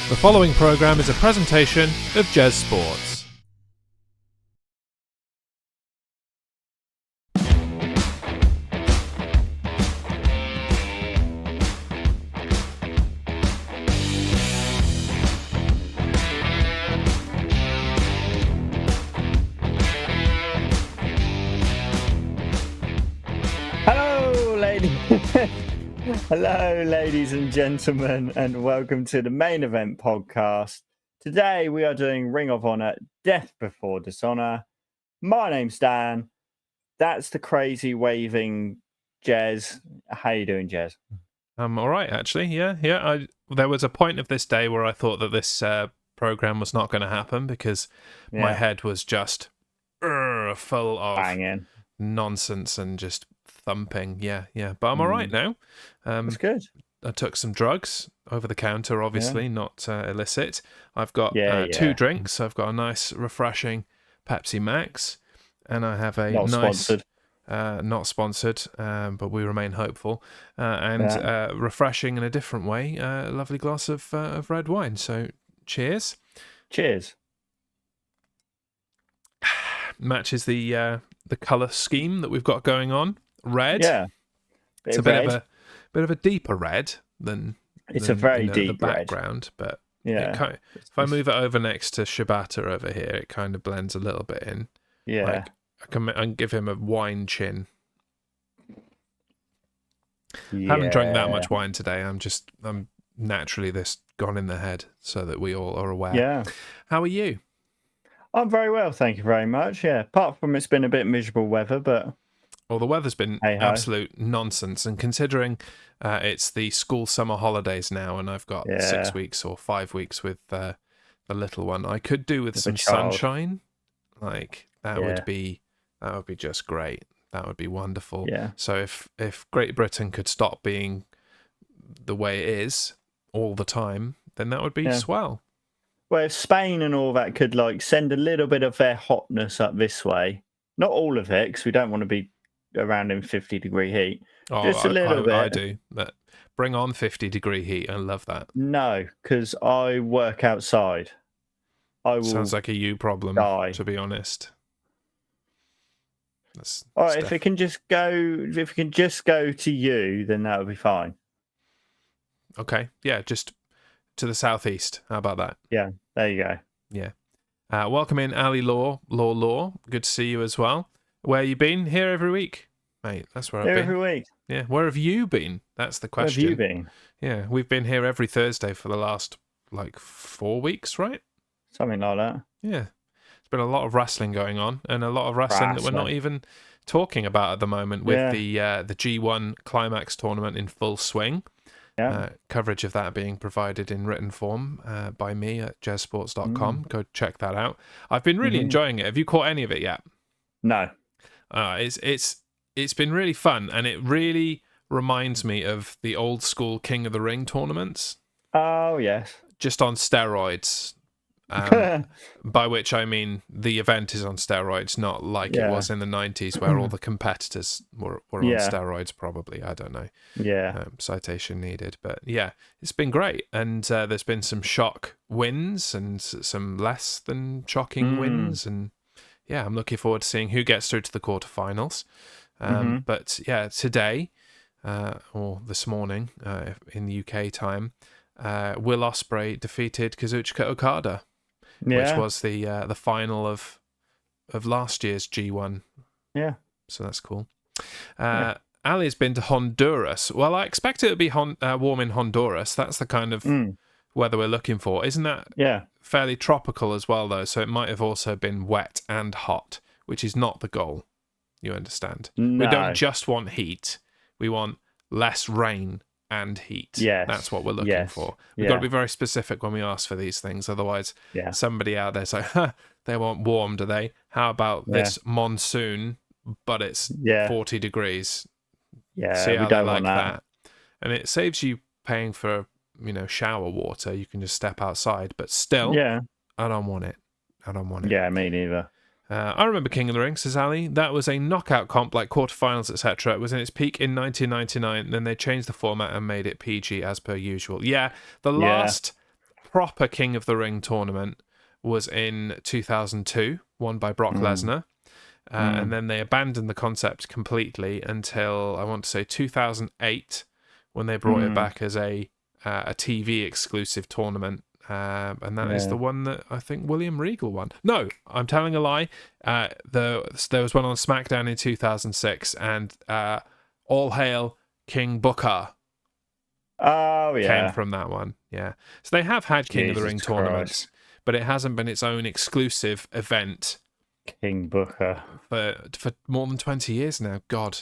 The following programme is a presentation of Jez Sports. Hello, ladies and gentlemen, and welcome to the main event podcast. Today we are doing Ring of Honor Death Before Dishonor. My name's Dan. That's the crazy waving Jez. How you doing, Jez? I'm all right, actually. Yeah. There was a point of this day where I thought that this program was not going to happen because my head was just full of banging nonsense and just thumping. Yeah. But I'm all right now. That's good. I took some drugs over the counter, obviously, not illicit. I've got 2 drinks. I've got a nice, refreshing Pepsi Max, and I have a sponsored. Not sponsored, but we remain hopeful, and refreshing in a different way, a lovely glass of red wine. So, cheers. Cheers. Matches the colour scheme that we've got going on. Red. Yeah. It's a bit of a deeper red than a very deep the background, red. But if I move it over next to Shibata over here, it kind of blends a little bit in. Yeah. I can give him a wine chin. I haven't drank that much wine today. I'm naturally this gone in the head, so that we all are aware. Yeah. How are you? I'm very well, thank you very much. Yeah. Apart from it's been a bit miserable weather, but well, the weather's been absolute nonsense, and considering it's the school summer holidays now, and I've got 6 weeks or 5 weeks with the little one, I could do with some sunshine. Like that would be just great. That would be wonderful. Yeah. So if Great Britain could stop being the way it is all the time, then that would be swell. Well, if Spain and all that could send a little bit of their hotness up this way, not all of it, because we don't want to be around in 50-degree heat. Just a little bit. I do, but bring on 50-degree heat. I love that. No, because I work outside. Sounds like a you problem, to be honest. All right, if it can just go to you, then that would be fine. Okay, yeah, just to the southeast. How about that? Yeah, there you go. Yeah. Welcome in, Ali Law. Good to see you as well. Where you been? Here every week, mate. That's where I've been. Every week. Yeah. Where have you been? That's the question. Where have you been? Yeah, we've been here every Thursday for the last 4 weeks, right? Something like that. Yeah. There's been a lot of wrestling going on, and a lot of wrestling that we're not even talking about at the moment, with the G1 Climax tournament in full swing. Yeah. Coverage of that being provided in written form by me at jezsports.com. Go check that out. I've been really enjoying it. Have you caught any of it yet? No. It's been really fun, and it really reminds me of the old school King of the Ring tournaments. Oh, yes. Just on steroids. By which I mean the event is on steroids, not like it was in the 90s where all the competitors were on steroids, probably. I don't know. Yeah. Citation needed. But yeah, it's been great. And there's been some shock wins and some less than shocking wins. And yeah, I'm looking forward to seeing who gets through to the quarterfinals. But yeah, today, or this morning in the UK time, Will Ospreay defeated Kazuchika Okada, which was the final of last year's G1. Yeah. So that's cool. Ali's been to Honduras. Well, I expect it to be warm in Honduras. That's the kind of weather we're looking for. Isn't that fairly tropical as well, though? So it might have also been wet and hot, which is not the goal. You understand? No. We don't just want heat. We want less rain and heat. Yes. That's what we're looking for. We've got to be very specific when we ask for these things. Otherwise, somebody out there's like, they want warm, do they? How about this monsoon, but it's 40 degrees? Yeah, see how we don't they like want that. And it saves you paying for, shower water. You can just step outside, but still, I don't want it. Yeah, me neither. I remember King of the Ring, says Ali. That was a knockout comp, like quarterfinals, etc. It was in its peak in 1999. Then they changed the format and made it PG as per usual. Yeah, the last proper King of the Ring tournament was in 2002, won by Brock Lesnar. And then they abandoned the concept completely until, I want to say, 2008, when they brought it back as a TV exclusive tournament. And that is the one that I think William Regal won. No, I'm telling a lie. There was one on SmackDown in 2006, and All Hail King Booker came from that one. Yeah. So they have had King of the Ring tournaments, but it hasn't been its own exclusive event. King Booker. For more than 20 years now. God,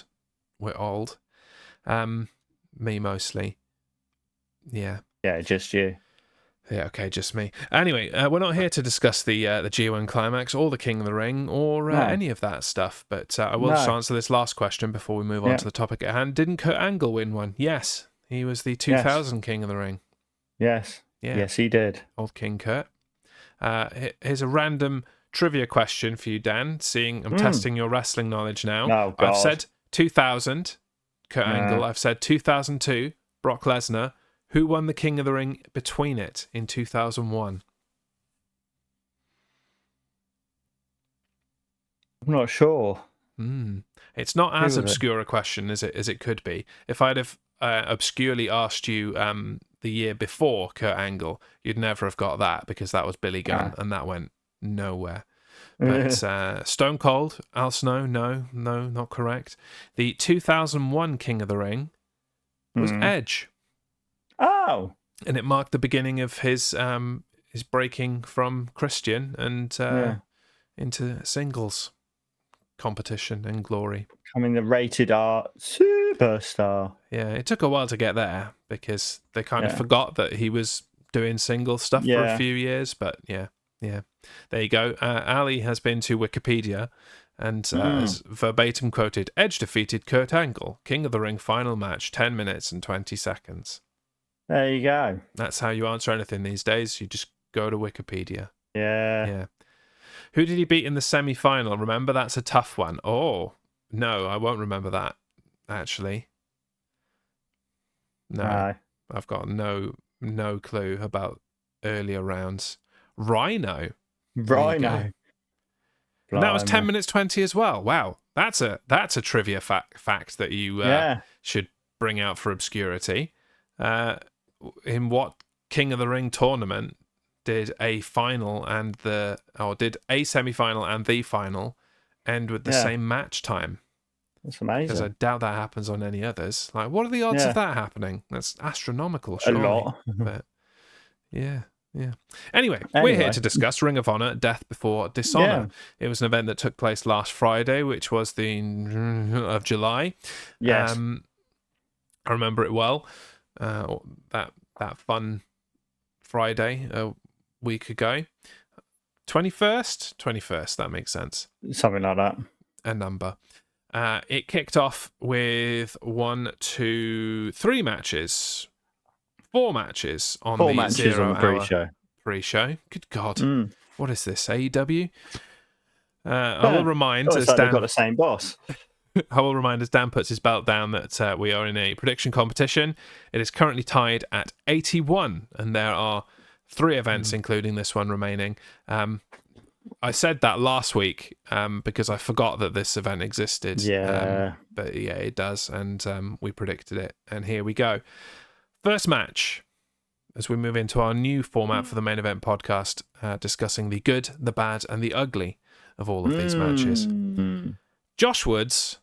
we're old. Me mostly. Yeah. Yeah, just you. Yeah, okay, just me. Anyway, we're not here to discuss the G1 Climax or the King of the Ring or any of that stuff, but I will just answer this last question before we move on to the topic at hand. Didn't Kurt Angle win one? Yes. He was the 2000 King of the Ring. Yes. Yeah. Yes, he did. Old King Kurt. Here's a random trivia question for you, Dan, seeing I'm testing your wrestling knowledge now. Oh, God. I've said 2000, Kurt Angle. I've said 2002, Brock Lesnar. Who won the King of the Ring between it in 2001? I'm not sure. It's not as obscure a question as it could be. If I'd have obscurely asked you the year before Kurt Angle, you'd never have got that, because that was Billy Gunn, and that went nowhere. But Stone Cold, Al Snow, no, not correct. The 2001 King of the Ring was Edge. Oh. And it marked the beginning of his breaking from Christian and into singles competition and glory. Becoming the rated R superstar. Yeah, it took a while to get there, because they kind of forgot that he was doing single stuff for a few years, but yeah. There you go. Ali has been to Wikipedia and has verbatim quoted, Edge defeated Kurt Angle, King of the Ring final match, 10 minutes and 20 seconds. There you go. That's how you answer anything these days. You just go to Wikipedia. Yeah. Who did he beat in the semi-final? Remember, that's a tough one. Oh, no, I won't remember that, actually. No. I've got no clue about earlier rounds. Rhino. And that was 10 minutes 20 as well. Wow, that's a trivia fact that you should bring out for obscurity. In what King of the Ring tournament did a final did a semi-final and the final end with the same match time? That's amazing. Because I doubt that happens on any others. Like, what are the odds of that happening? That's astronomical, surely. A lot. But yeah. Anyway, we're here to discuss Ring of Honor, Death Before Dishonor. It was an event that took place last Friday, which was the of July. Yes. I remember it well. That fun Friday a week ago. 21st, that makes sense. Something like that. A number. It kicked off with 1, 2, 3 matches. 4 matches on the 0 pre-show. Good God. What is this, AEW? I will remind as Dan... They've got the same boss. I will remind as Dan puts his belt down that we are in a prediction competition. It is currently tied at 81, and there are 3 events, including this one, remaining. I said that last week because I forgot that this event existed. But yeah, it does, and we predicted it, and here we go. First match, as we move into our new format for the main event podcast, discussing the good, the bad, and the ugly of all of these matches. Josh Woods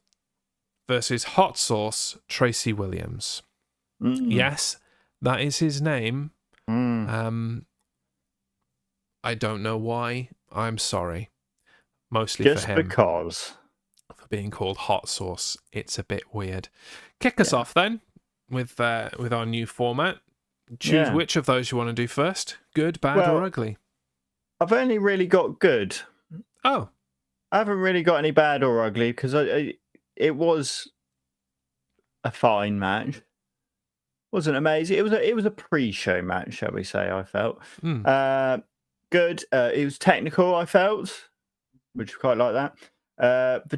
versus Hot Sauce Tracy Williams. Yes, that is his name. I don't know why. I'm sorry. Mostly just for him. Because. For being called Hot Sauce. It's a bit weird. Kick us off then with our new format. Choose which of those you want to do first. Good, bad, or ugly. I've only really got good. Oh. I haven't really got any bad or ugly, because it was a fine match. Wasn't amazing. It was a pre-show match, shall we say, I felt. Good. It was technical, I felt, which I quite like that. The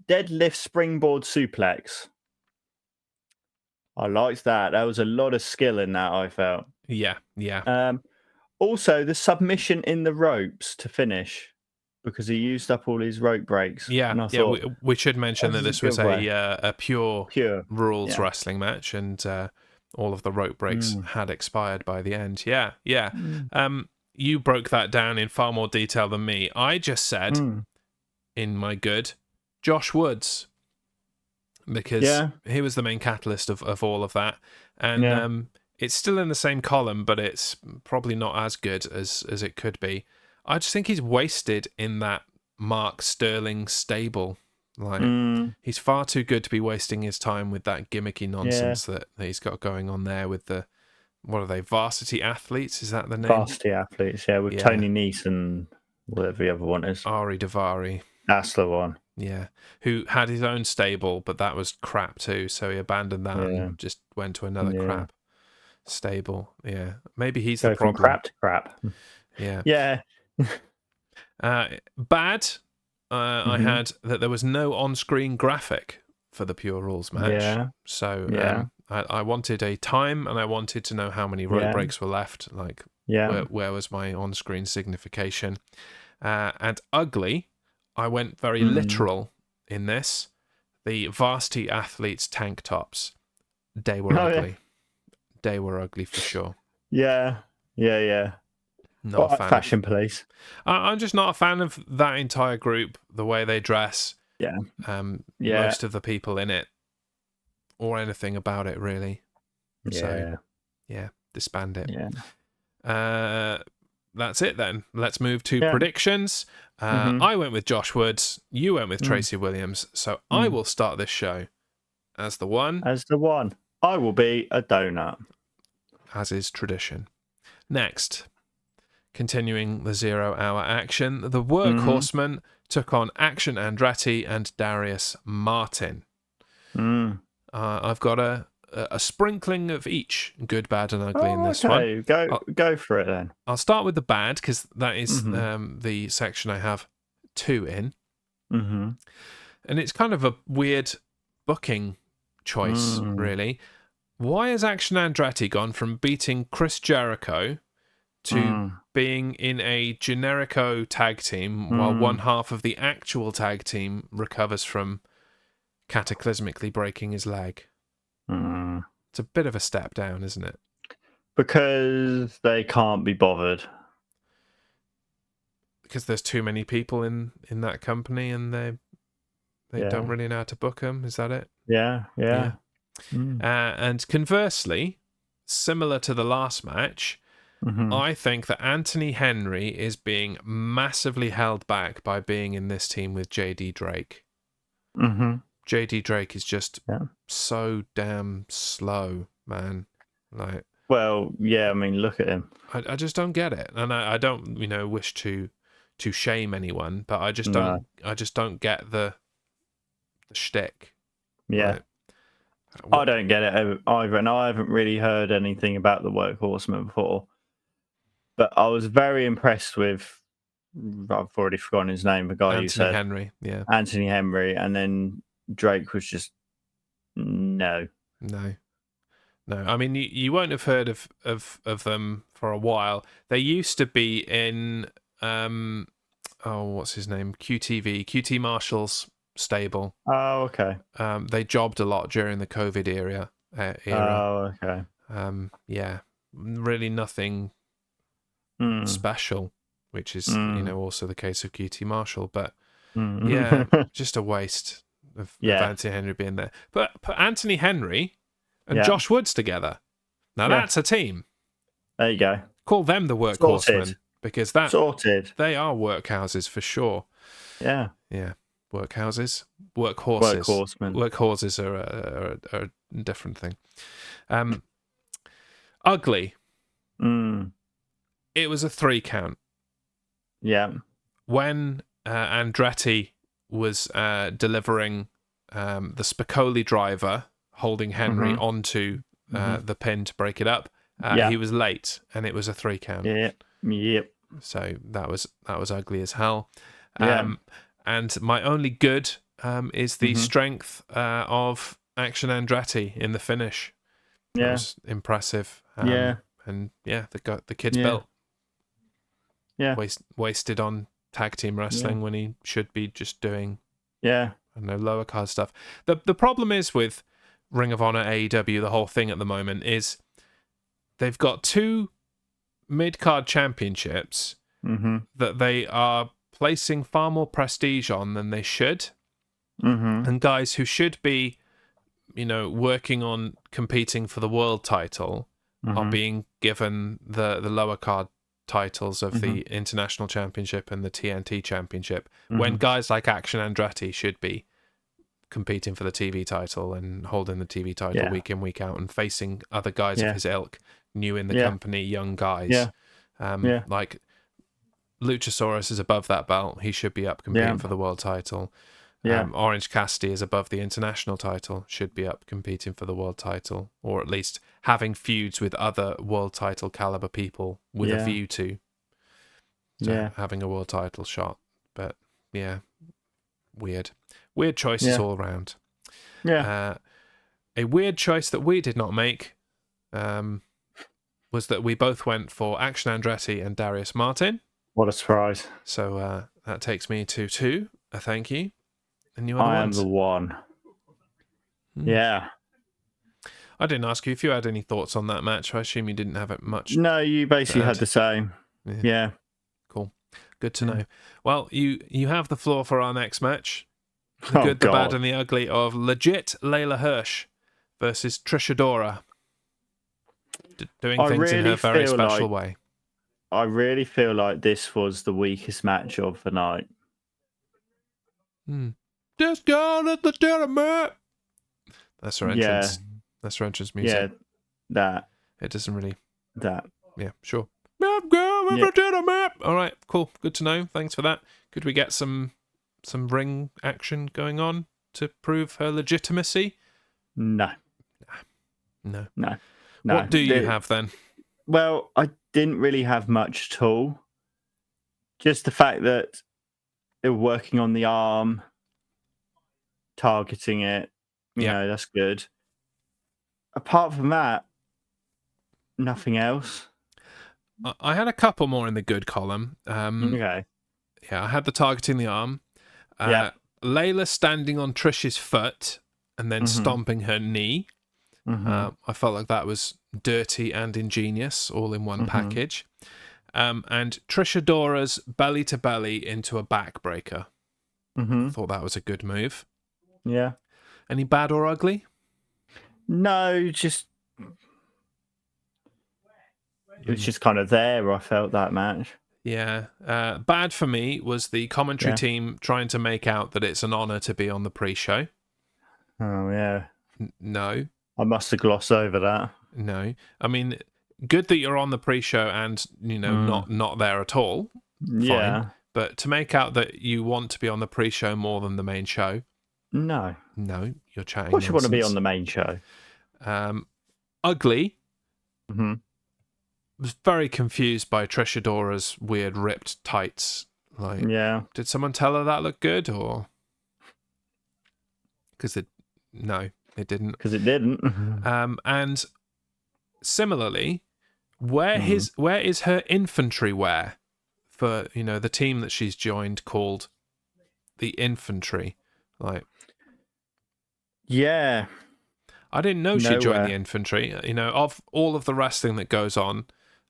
deadlift springboard suplex. I liked that. There was a lot of skill in that, I felt. Yeah. Also, the submission in the ropes to finish because he used up all his rope breaks. Yeah, and I yeah. thought, We should mention that this is a this was good way. a pure rules Yeah. wrestling match, and all of the rope breaks had expired by the end. Yeah, yeah. You broke that down in far more detail than me. I just said in my good, Josh Woods, because he was the main catalyst of all of that, and it's still in the same column, but it's probably not as good as it could be. I just think he's wasted in that Mark Sterling stable. Like, he's far too good to be wasting his time with that gimmicky nonsense that he's got going on there with the, what are they, varsity athletes? Is that the name? Varsity athletes, with Tony Nese and whatever the other one is. Ari Daivari. That's the one. Yeah, who had his own stable, but that was crap too, so he abandoned that and just went to another crap stable. Yeah, maybe he's the problem. From crap to crap. Yeah. Yeah. Bad. I had that there was no on-screen graphic for the Pure Rules match. Yeah. So I wanted a time, and I wanted to know how many rope breaks were left. Like, where was my on-screen signification? And ugly. I went very literal in this. The varsity athletes' tank tops. They were ugly. Yeah. They were ugly for sure. Yeah. Not a fan. Fashion police. I'm just not a fan of that entire group, the way they dress. Yeah. Most of the people in it, or anything about it, really. Yeah. So, disband it. Yeah. That's it then. Let's move to predictions. I went with Josh Woods. You went with Tracy Williams. So I will start this show as the one. I will be a donut. As is tradition. Next, continuing the 0 hour action, the Workhorsemen took on Action Andretti and Darius Martin. I've got a sprinkling of each, good, bad, and ugly in this one. Go for it then. I'll start with the bad, because that is the section I have 2 in. And it's kind of a weird booking choice, really. Why has Action Andretti gone from beating Chris Jericho to being in a generico tag team while one half of the actual tag team recovers from cataclysmically breaking his leg? It's a bit of a step down, isn't it? Because they can't be bothered. Because there's too many people in that company, and they don't really know how to book them. Is that it? Yeah. And conversely, similar to the last match, I think that Anthony Henry is being massively held back by being in this team with JD Drake. JD Drake is just so damn slow, man. Like, well, I mean, look at him. I just don't get it, and I don't, wish to shame anyone, but I just don't get the shtick. Yeah. Right? I don't get it either, and I haven't really heard anything about the Workhorsemen before. But I was very impressed with, I've already forgotten his name, the guy you said. Henry, yeah. Anthony Henry, and then Drake was just, no. I mean, you won't have heard of them for a while. They used to be in, what's his name? QT Marshall's stable. Oh, okay. They jobbed a lot during the COVID era. Oh, okay. Really nothing special, which is also the case of QT Marshall, but just a waste of Anthony Henry being there. But put Anthony Henry and Josh Woods together. Now that's a team. There you go. Call them the Workhorsemen, because that sorted. They are workhouses for sure. Yeah. Workhouses, workhorses. Workhorsemen. Workhorses are a different thing. Ugly. It was a 3 count. Yeah. When Andretti was delivering the Spicoli driver, holding Henry onto the pin to break it up, he was late, and it was a 3 count. Yep. So that was ugly as hell. And my only good is the strength of Action Andretti in the finish. That was impressive. And the kid's built. Yeah. wasted on tag team wrestling when he should be just doing I don't know, lower card stuff. The problem is with Ring of Honor, AEW, the whole thing at the moment is they've got 2 mid-card championships that they are placing far more prestige on than they should. And guys who should be, working on competing for the world title are being given the lower card titles of the International Championship and the TNT Championship, when guys like Action Andretti should be competing for the TV title and holding the TV title week in, week out, and facing other guys of his ilk, new in the company, young guys. Like Luchasaurus is above that belt. He should be up competing for the world title. Orange Cassidy is above the international title, should be up competing for the world title, or at least having feuds with other world title caliber people with a view to having a world title shot. But weird choices all around. A weird choice that we did not make was that we both went for Action Andretti and Darius Martin. What a surprise. So that takes me to 2, a thank you. And you are I am the one. Yeah. I didn't ask you if you had any thoughts on that match. I assume you didn't have it much. No, you basically had the same. Yeah. Cool. Good to know. Well, you have the floor for our next match. The good, the bad, and the ugly of legit Layla Hirsch versus Trish Adora. Doing things in her very special way. I really feel like this was the weakest match of the night. Just go at the tournament. That's her entrance. That's her entrance music. Yeah, that. It doesn't really. That. Yeah, sure. I'm going at the tournament. All right, cool. Good to know. Thanks for that. Could we get some ring action going on to prove her legitimacy? No. What do you have then? Well, I didn't really have much at all. Just the fact that they were working on the arm, targeting it. You know, that's good. Apart from that, nothing else. I had a couple more in the good column. Okay. Yeah, I had the targeting the arm. Layla standing on Trish's foot and then stomping her knee. I felt like that was dirty and ingenious, all in one package. And Trish Adora's belly to belly into a backbreaker. I thought that was a good move. Yeah. Any bad or ugly? No, just it was just kind of there. I felt that match. Yeah. Bad for me was the commentary team trying to make out that it's an honor to be on the pre-show. Oh yeah. No. I must have glossed over that. No. I mean, good that you're on the pre-show and not there at all. Yeah. Fine. But to make out that you want to be on the pre-show more than the main show. No, you're chatting. Of course, you want to be on the main show. Ugly. Was very confused by Trish Adora's weird ripped tights. Like, did someone tell her that looked good, or because it didn't. Because it didn't. And similarly, where is her infantry wear for the team that she's joined called the Infantry? Like, yeah, I didn't know she joined the Infantry. Of all of the wrestling that goes on,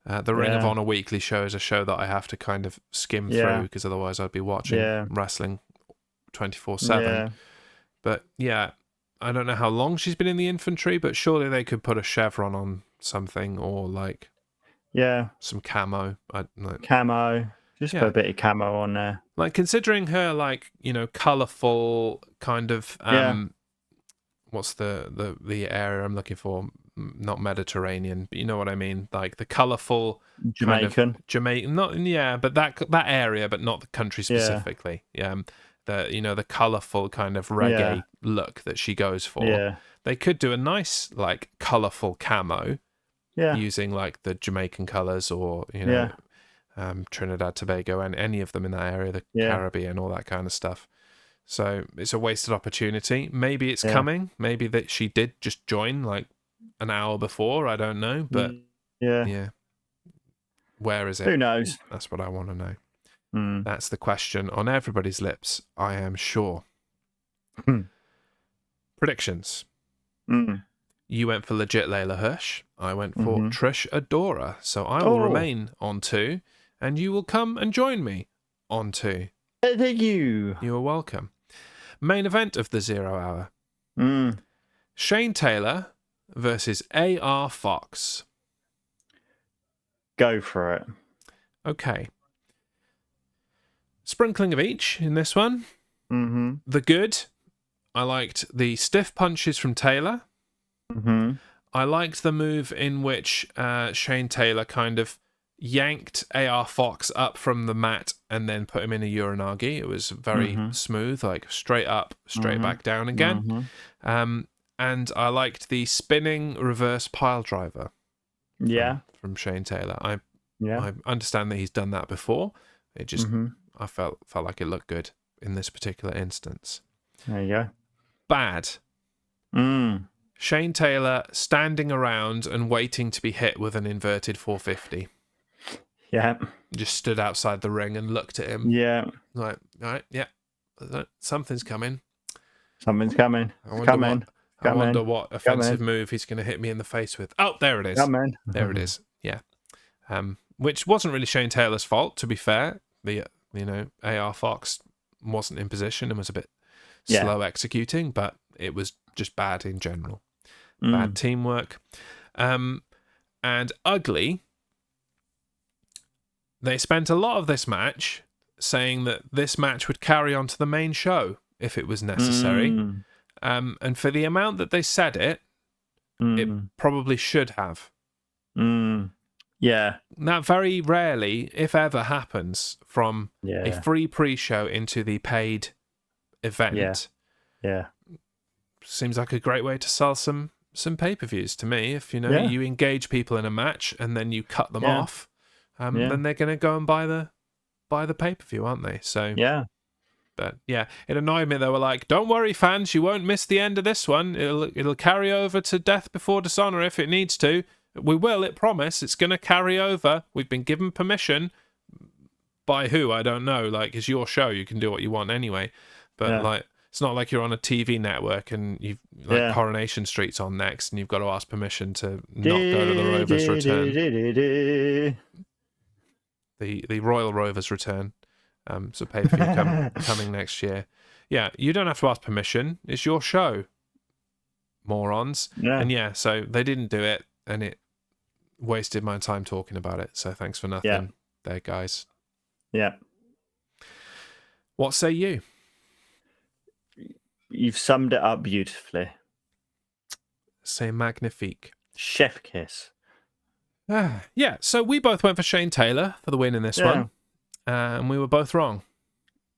the Ring of Honor Weekly show is a show that I have to kind of skim through because otherwise I'd be watching wrestling 24/7. But I don't know how long she's been in the Infantry, but surely they could put a chevron on something or like some camo. Camo. Just put a bit of camo on there. Like, considering her, like, colourful kind of what's the area I'm looking for? Not Mediterranean, but you know what I mean. Like the colourful Jamaican, kind of Jamaican, but that area, but not the country specifically. The colourful kind of reggae look that she goes for. Yeah. They could do a nice like colourful camo, using like the Jamaican colours or Trinidad, Tobago, and any of them in that area, the Caribbean, all that kind of stuff. So it's a wasted opportunity. Maybe it's coming. Maybe that she did just join like an hour before. I don't know, but Where is it? Who knows? That's what I want to know. Mm. That's the question on everybody's lips, I am sure. Predictions. You went for legit Layla Hirsch. I went for Trish Adora. So I will remain on 2, and you will come and join me on 2. Thank you. You are welcome. Main event of the 0 Hour. Shane Taylor versus AR Fox. Go for it. Okay. Sprinkling of each in this one. The good. I liked the stiff punches from Taylor. I liked the move in which Shane Taylor kind of yanked AR Fox up from the mat and then put him in a uranagi. It was very smooth, like straight up, straight back down again. And I liked the spinning reverse pile driver. From Shane Taylor. I understand that he's done that before. It just I felt like it looked good in this particular instance. There you go. Bad. Shane Taylor standing around and waiting to be hit with an inverted 450. Yeah. Just stood outside the ring and looked at him. Yeah. Like, all right, yeah, something's coming. Something's coming. I wonder what offensive move he's going to hit me in the face with. Oh, there it is. There it is. Yeah. Which wasn't really Shane Taylor's fault, to be fair. AR Fox wasn't in position and was a bit slow executing, but it was just bad in general. Bad teamwork. And ugly. They spent a lot of this match saying that this match would carry on to the main show if it was necessary. And for the amount that they said it, it probably should have. Yeah. That very rarely, if ever, happens from a free pre-show into the paid event. Yeah. Seems like a great way to sell some pay-per-views to me. If you engage people in a match and then you cut them off, then they're going to go and buy the pay-per-view, aren't they? So but yeah, it annoyed me. They were like, "Don't worry, fans, you won't miss the end of this one. It'll carry over to Death Before Dishonor if it needs to. We will, it promise. It's going to carry over. We've been given permission by who I don't know. Like, it's your show. You can do what you want anyway. But like, it's not like you're on a TV network and you've Coronation Street's on next, and you've got to ask permission to not go to the Rovers Return. The Royal Rovers Return. So pay-per-view coming next year. Yeah, you don't have to ask permission. It's your show, morons. And so they didn't do it, and it wasted my time talking about it. So thanks for nothing there, guys. Yeah. What say you? You've summed it up beautifully. C'est magnifique. Chef kiss. Yeah, so we both went for Shane Taylor for the win in this one. And we were both wrong.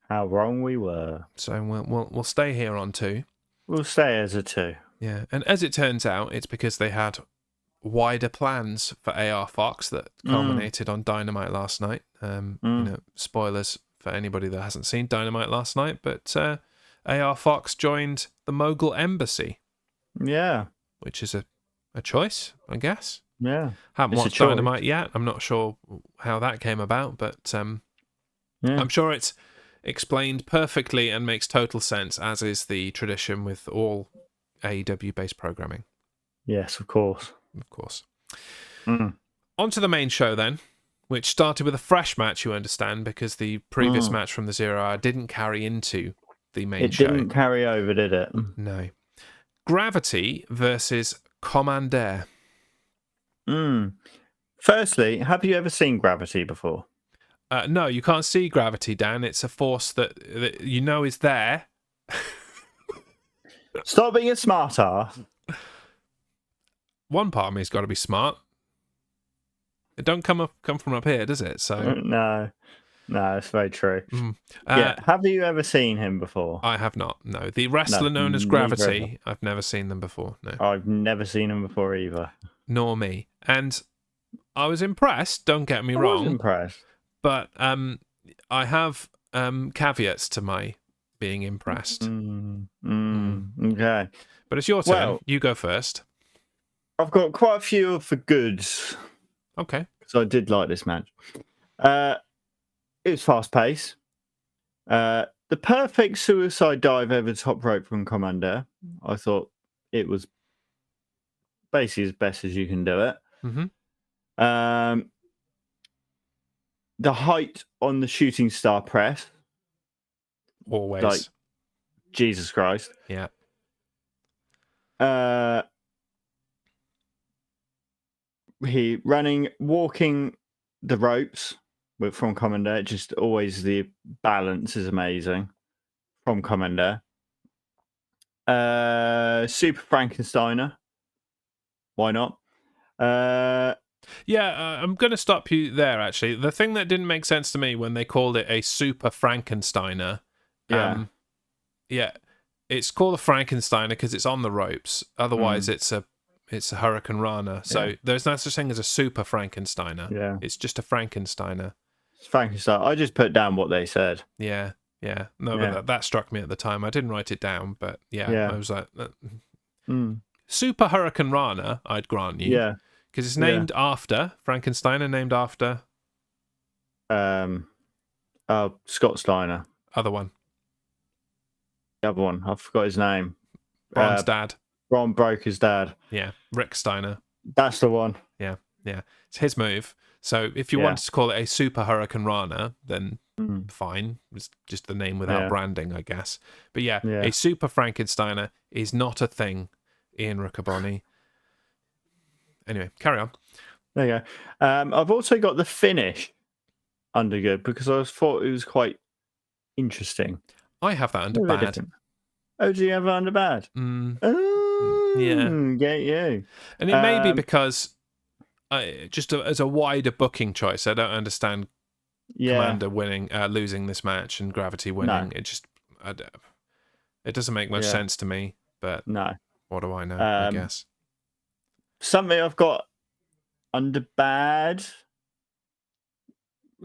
How wrong we were. So we'll stay here on 2. We'll stay as a 2. Yeah, and as it turns out, it's because they had wider plans for AR Fox that culminated on Dynamite last night. Spoilers for anybody that hasn't seen Dynamite last night, but AR Fox joined the Mogul Embassy. Yeah. Which is a choice, I guess. Yeah. Haven't watched Dynamite yet. I'm not sure how that came about, but I'm sure it's explained perfectly and makes total sense, as is the tradition with all AEW-based programming. Yes, of course. Of course. On to the main show then, which started with a fresh match, you understand, because the previous match from the 0 Hour didn't carry into the main show. It didn't carry over, did it? No. Gravity versus Commander. Firstly, have you ever seen Gravity before? No, you can't see gravity, Dan. It's a force that you know is there. Stop being a smart ass. One part of me's got to be smart. It don't come from up here, does it? So no, it's very true. Have you ever seen him before? I have not. No, the wrestler known as Gravity. I've never seen them before. No, I've never seen him before either. Nor me. And I was impressed. Don't get me wrong. I was impressed. But I have caveats to my being impressed. Okay. But it's your turn. You go first. I've got quite a few of the goods. Okay. because I did like this match. It was fast paced. The perfect suicide dive over the top rope from Commander. I thought it was basically as best as you can do it. Mm-hmm. The height on the shooting star press, Always. like Jesus Christ. Yeah. He walking the ropes from Commander. Just always the balance is amazing from Commander. Super Frankensteiner. Why not? Yeah, I'm going to stop you there, actually. The thing that didn't make sense to me when they called it a Super Frankensteiner, Yeah. yeah, it's called a Frankensteiner because it's on the ropes. Otherwise, it's a Hurricane Rana. So there's no such thing as a Super Frankensteiner. Yeah. It's just a Frankensteiner. It's Frankenstein. I just put down what they said. Yeah. No, but that struck me at the time. I didn't write it down, but I was like, Super Hurricane Rana, I'd grant you. Yeah. Because it's named after Frankensteiner, named after Scott Steiner. other one. The other one. I forgot his name. Bron's dad. Ron Broker's dad. Yeah. Rick Steiner. That's the one. Yeah. It's his move. So if you wanted to call it a Super Hurricane Rana, then fine. It's just the name without branding, I guess. But a Super Frankensteiner is not a thing, Ian Riccaboni. Anyway, carry on. There you go. I've also got the finish under good because I thought it was quite interesting. I have that under bad. Different. Oh, do you have it under bad? Get you. And it may be because as a wider booking choice, I don't understand Commander losing this match and Gravity winning. No. It just it doesn't make much sense to me. But no, what do I know? I guess something I've got under bad.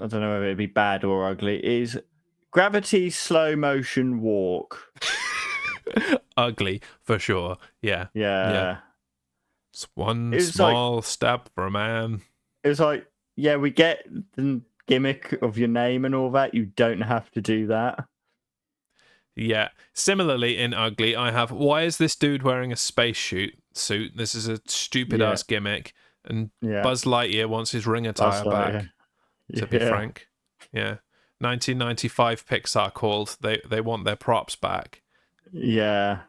I don't know whether it'd be bad or ugly. Is Gravity's slow motion walk. Ugly for sure. Yeah. It's one small step for a man. It was like, we get the gimmick of your name and all that. You don't have to do that. Yeah. Similarly, in ugly, I have, why is this dude wearing a space suit? This is a stupid ass gimmick. And Buzz Lightyear wants his ring attire back. To be frank. Yeah. 1995 Pixar called. They want their props back. Yeah.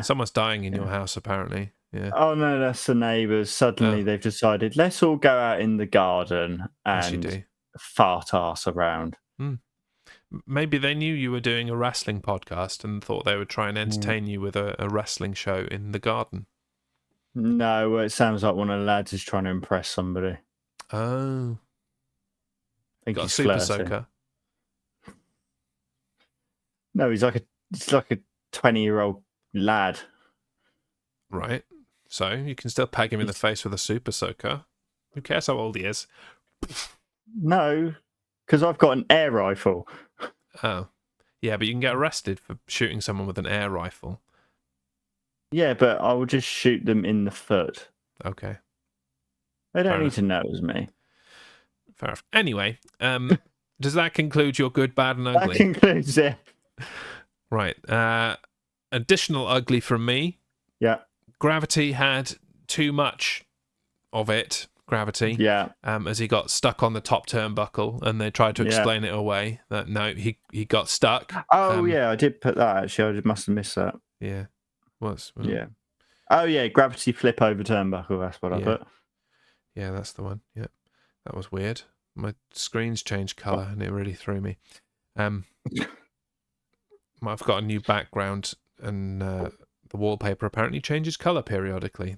Someone's dying in your house, apparently. Yeah. Oh no, that's the neighbours. Suddenly they've decided, let's all go out in the garden and fart ass around. Maybe they knew you were doing a wrestling podcast and thought they would try and entertain you with a wrestling show in the garden. No, it sounds like one of the lads is trying to impress somebody. Oh. I think got he's a super flirting. soaker. No, he's like a 20-year-old lad. Right. So you can still peg him in the face with a super soaker. Who cares how old he is? No, because I've got an air rifle. Oh. Yeah, but you can get arrested for shooting someone with an air rifle. Yeah, but I will just shoot them in the foot. Okay. They don't need to know it was me. Fair enough. Anyway, does that conclude your good, bad, and ugly? That concludes it. Right. Additional ugly from me. Yeah. Gravity had too much of it. Gravity. Yeah. As he got stuck on the top turnbuckle, and they tried to explain it away. That no, he got stuck. Oh I did put that actually. I must have missed that. Yeah. Yeah. Oh yeah, gravity flip over turnbuckle. That's what I put. Yeah, that's the one. Yeah, that was weird. My screen's changed color, and it really threw me. I've got a new background, and the wallpaper apparently changes color periodically.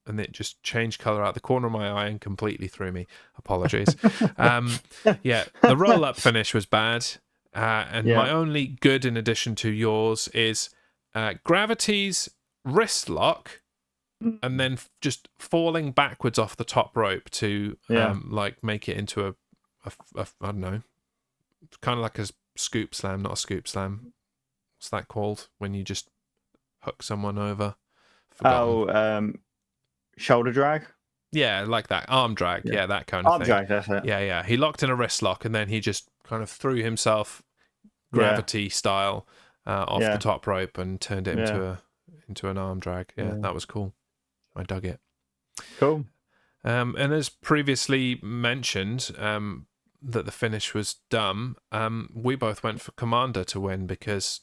And it just changed color out the corner of my eye and completely threw me. Apologies. The roll-up finish was bad, and my only good, in addition to yours, is Gravity's wrist lock, and then just falling backwards off the top rope to make it into a I don't know, kind of like a scoop slam, not a scoop slam. What's that called when you just hook someone over? Forgotten. shoulder drag. Yeah, like that. Arm drag. Yeah. Yeah, that kind of Arm thing. drag, that's it. Yeah. He locked in a wrist lock and then he just kind of threw himself gravity style off the top rope and turned it into an arm drag. Yeah, that was cool. I dug it. Cool. And as previously mentioned, that the finish was dumb. We both went for Commander to win because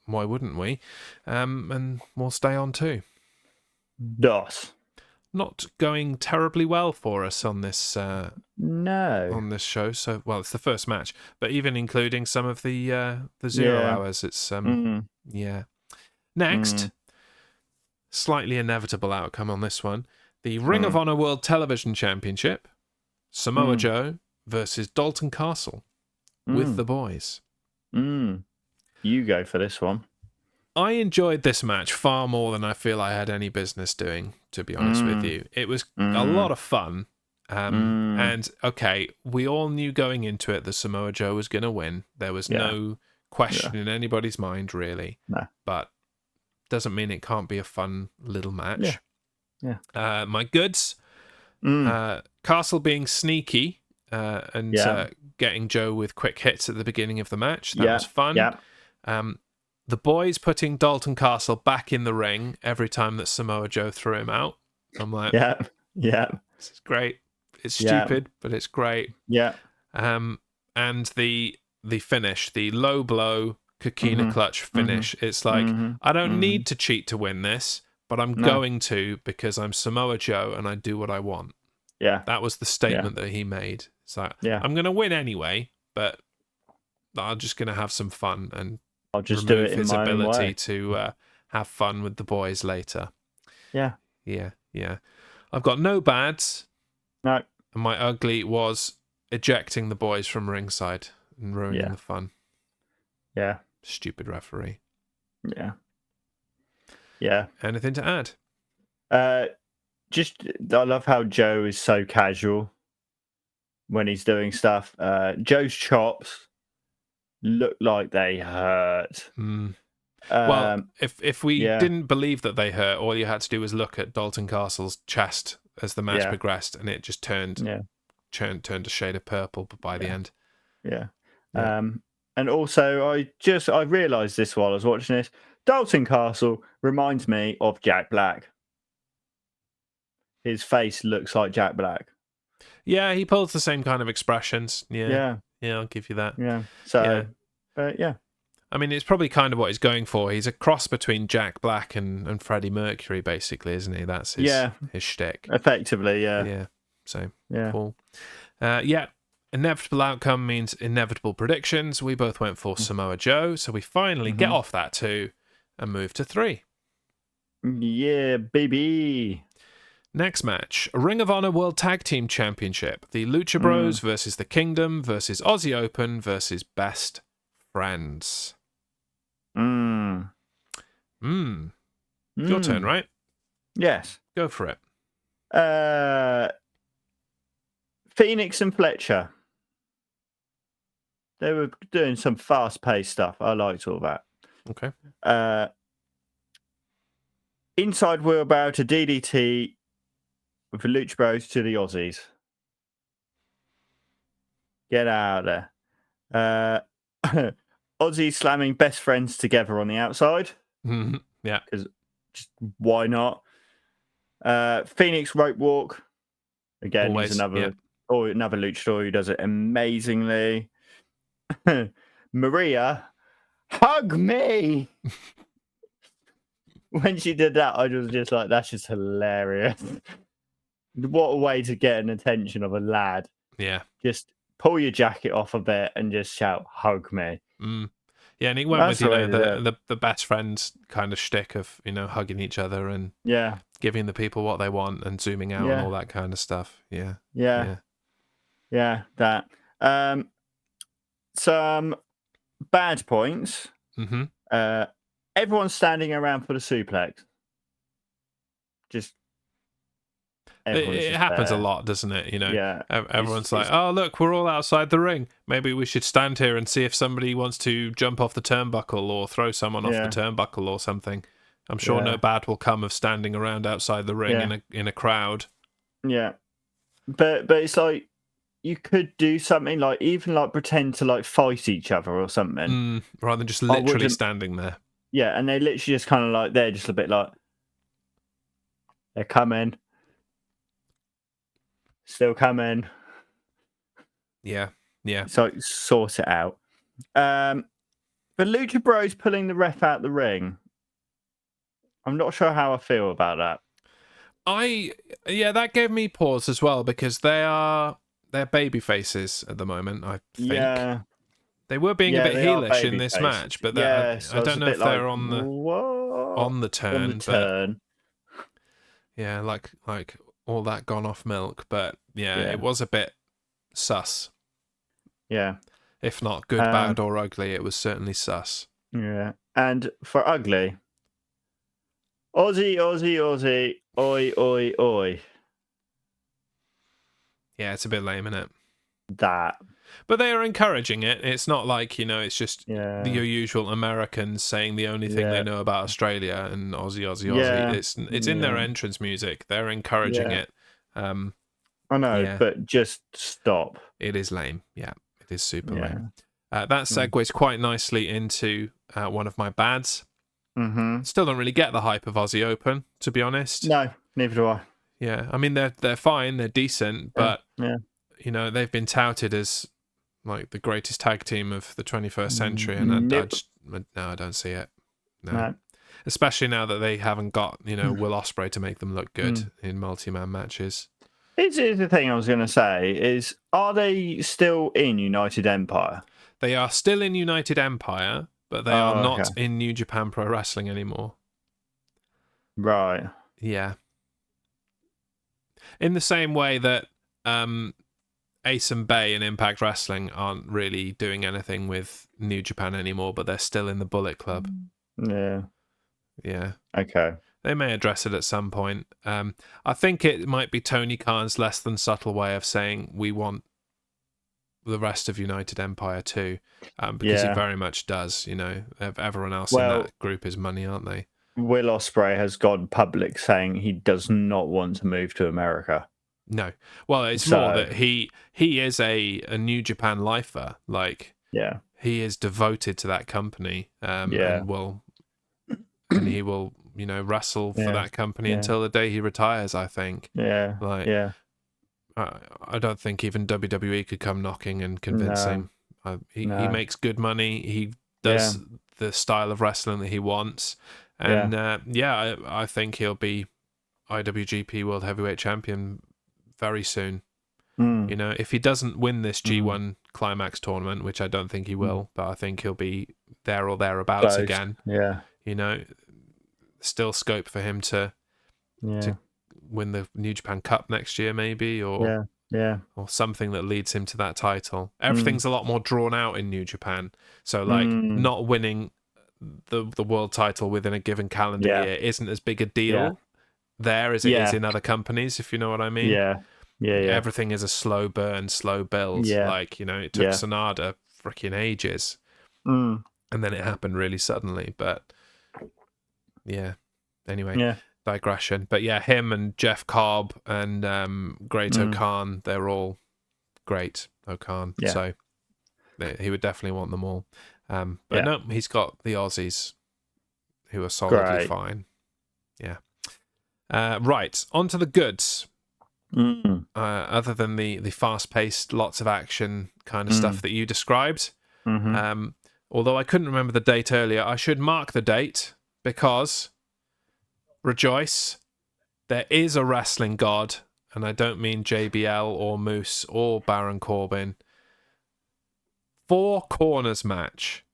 why wouldn't we? And we'll stay on too. DOS. Not going terribly well for us on this No. on this show. So, well, it's the first match, but even including some of the 0 hours, it's Next, slightly inevitable outcome on this one: the Ring of Honor World Television Championship, Samoa Joe versus Dalton Castle with the boys. You go for this one. I enjoyed this match far more than I feel I had any business doing, to be honest with you. It was a lot of fun. And, okay, we all knew going into it that Samoa Joe was going to win. There was no question in anybody's mind, really. No. But doesn't mean it can't be a fun little match. Yeah. My goods, Castle being sneaky and getting Joe with quick hits at the beginning of the match. That was fun. Yeah. The boys putting Dalton Castle back in the ring every time that Samoa Joe threw him out. I'm like, this is great. It's stupid, but it's great. Yeah. And the finish, the low blow Kikina clutch finish. It's like, I don't need to cheat to win this, but I'm going to because I'm Samoa Joe and I do what I want. Yeah. That was the statement that he made. It's like, I'm going to win anyway, but I'm just going to have some fun and I'll just do it in his my own ability way. to have fun with the boys later. Yeah. I've got no bads. No. And my ugly was ejecting the boys from ringside and ruining the fun. Yeah. Stupid referee. Yeah. Yeah. Anything to add? I love how Joe is so casual when he's doing stuff. Joe's chops look like they hurt. Well, if we didn't believe that they hurt, all you had to do was look at Dalton Castle's chest as the match progressed, and it just turned a shade of purple by the end. Yeah. And also, I realised this while I was watching this. Dalton Castle reminds me of Jack Black. His face looks like Jack Black. Yeah, he pulls the same kind of expressions. Yeah, I'll give you that. Yeah. So, but yeah. I mean, it's probably kind of what he's going for. He's a cross between Jack Black and Freddie Mercury, basically, isn't he? That's his shtick. Effectively, yeah. Yeah. So, cool. Inevitable outcome means inevitable predictions. We both went for Samoa Joe, so we finally get off that 2 and move to 3. Yeah, baby. Next match, Ring of Honor World Tag Team Championship. The Lucha Bros versus the Kingdom versus Aussie Open versus Best Friends. Your turn, right? Yes. Go for it. Phoenix and Fletcher. They were doing some fast-paced stuff. I liked all that. Okay. Inside wheelbarrow to DDT with the Lucha Bros to the Aussies. Get out of there. Aussie slamming Best Friends together on the outside. Yeah. Because just why not? Phoenix rope walk. Again, he's another luchador who does it amazingly. Maria, hug me. When she did that, I was just like, that's just hilarious. What a way to get an attention of a lad. Yeah. Just pull your jacket off a bit and just shout, hug me. Yeah, and he went with the best friends kind of shtick of hugging each other and giving the people what they want and zooming out and all that kind of stuff. Yeah, that. Some bad points. Everyone's standing around for the suplex. Just it happens a lot, doesn't it? Everyone's like, oh, look, we're all outside the ring. Maybe we should stand here and see if somebody wants to jump off the turnbuckle or throw someone off the turnbuckle or something. I'm sure no bad will come of standing around outside the ring in a crowd. Yeah, but it's like you could do something like even like pretend to like fight each other or something, rather than just literally standing there. Yeah, and they literally just kind of like they're just a bit like they're coming, still coming. Yeah. So sort it out. But Lucha Bros pulling the ref out the ring. I'm not sure how I feel about that. That gave me pause as well because they're baby faces at the moment. I think. Yeah. They were being a bit heelish in this match, but I don't know if they're on the turn. Yeah, like all that gone off milk, but it was a bit sus. Yeah. If not good, bad, or ugly, it was certainly sus. Yeah. And for ugly, Aussie, oi, oi, oi. Yeah, it's a bit lame, isn't it? That. But they are encouraging it. It's not like, it's just your usual Americans saying the only thing they know about Australia and Aussie. It's in their entrance music. They're encouraging it. I know, but just stop. It is lame. Yeah, it is super lame. That segues quite nicely into one of my bads. Mm-hmm. Still don't really get the hype of Aussie Open, to be honest. No, neither do I. Yeah, I mean, they're fine, they're decent, but, they've been touted as like the greatest tag team of the 21st century, and I don't see it. No. Especially now that they haven't got, Will Ospreay to make them look good in multi-man matches. Here's the thing I was going to say is, are they still in United Empire? They are still in United Empire, but they are not in New Japan Pro Wrestling anymore. Right. Yeah. In the same way that Ace and Bay in Impact Wrestling aren't really doing anything with New Japan anymore, but they're still in the Bullet Club. Yeah. Yeah. Okay. They may address it at some point. I think it might be Tony Khan's less than subtle way of saying we want the rest of United Empire too, because he very much does. Everyone else in that group is money, aren't they? Will Ospreay has gone public saying he does not want to move to America. No. Well, it's more that he is a New Japan lifer. Like, he is devoted to that company, and he will, wrestle for that company until the day he retires, I think. Yeah. Like, I don't think even WWE could come knocking and convince him. He makes good money. He does the style of wrestling that he wants. And I think he'll be IWGP World Heavyweight Champion very soon. If he doesn't win this G1 Climax tournament, which I don't think he will, but I think he'll be there or thereabouts again. Yeah. Still scope for him to win the New Japan Cup next year, maybe, or something that leads him to that title. Everything's a lot more drawn out in New Japan, so like not winning the world title within a given calendar year isn't as big a deal there as it is in other companies, if you know what I mean. Everything is a slow burn, slow build. Like, it took Sonada freaking ages, and then it happened really suddenly. But anyway, digression. But him and Jeff Cobb and Great O'Khan, they're all great. O'Khan, so he would definitely want them all. But no, he's got the Aussies, who are solidly fine. Right, on to the goods. Other than the fast-paced, lots of action kind of stuff that you described. Although I couldn't remember the date earlier, I should mark the date because, rejoice, there is a wrestling god, and I don't mean JBL or Moose or Baron Corbin. 4 Corners match.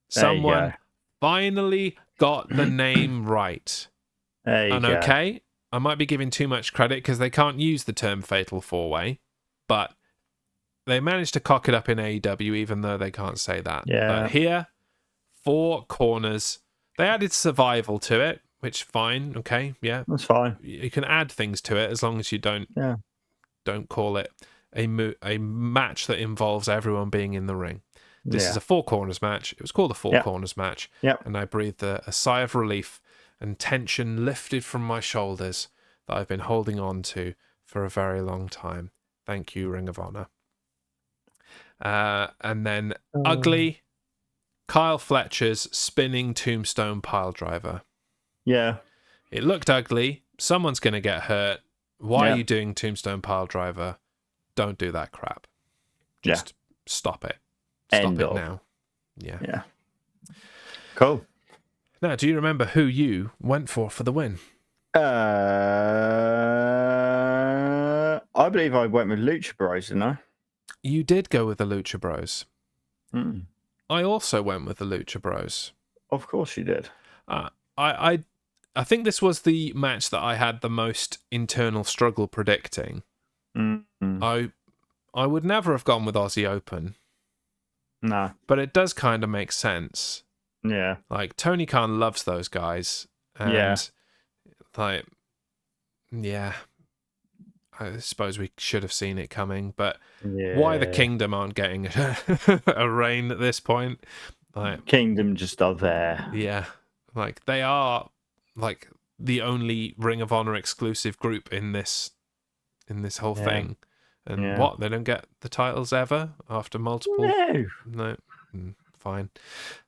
Someone finally got the name right. Okay, I might be giving too much credit because they can't use the term Fatal 4-Way, but they managed to cock it up in AEW even though they can't say that. But here, 4 Corners. They added Survival to it, which fine, okay, that's fine. You can add things to it as long as you don't call it a match that involves everyone being in the ring. This is a 4 Corners match. It was called a 4 Corners match, and I breathed a sigh of relief and tension lifted from my shoulders that I've been holding on to for a very long time. Thank you, Ring of Honor. And then ugly Kyle Fletcher's spinning tombstone piledriver. Yeah. It looked ugly. Someone's going to get hurt. Why are you doing tombstone piledriver? Don't do that crap. Just stop it. Stop it now. Yeah. Cool. Now, do you remember who you went for the win? I believe I went with Lucha Bros, didn't I? You did go with the Lucha Bros. Mm. I also went with the Lucha Bros. Of course you did. I think this was the match that I had the most internal struggle predicting. Mm-hmm. I would never have gone with Aussie Open. No. But it does kind of make sense. Yeah. Like, Tony Khan loves those guys. And, I suppose we should have seen it coming. But why the Kingdom aren't getting a reign at this point? Like, Kingdom just are there. Yeah. Like, they are, like, the only Ring of Honor exclusive group in this whole thing. And what? They don't get the titles ever after multiple? No. Fine.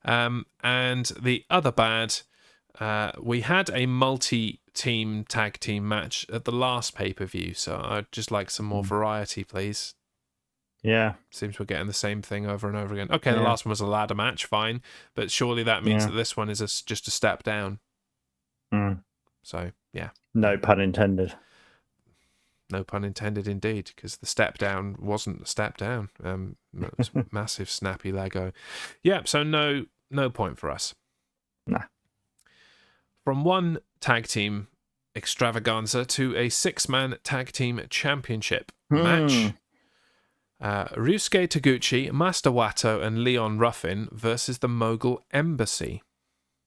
And the other bad, we had a multi-team tag team match at the last pay-per-view, so I'd just like some more variety, please. Yeah. Seems we're getting the same thing over and over again. Okay, the last one was a ladder match, fine, but surely that means that this one is just a step down. So, yeah. No pun intended. No pun intended, indeed, because the step down wasn't a step down. It's massive, snappy Lego. Yeah, so no point for us. Nah. From one tag team extravaganza to a 6-man tag team championship match. Ryusuke Taguchi, Master Wato, and Leon Ruffin versus the Mogul Embassy.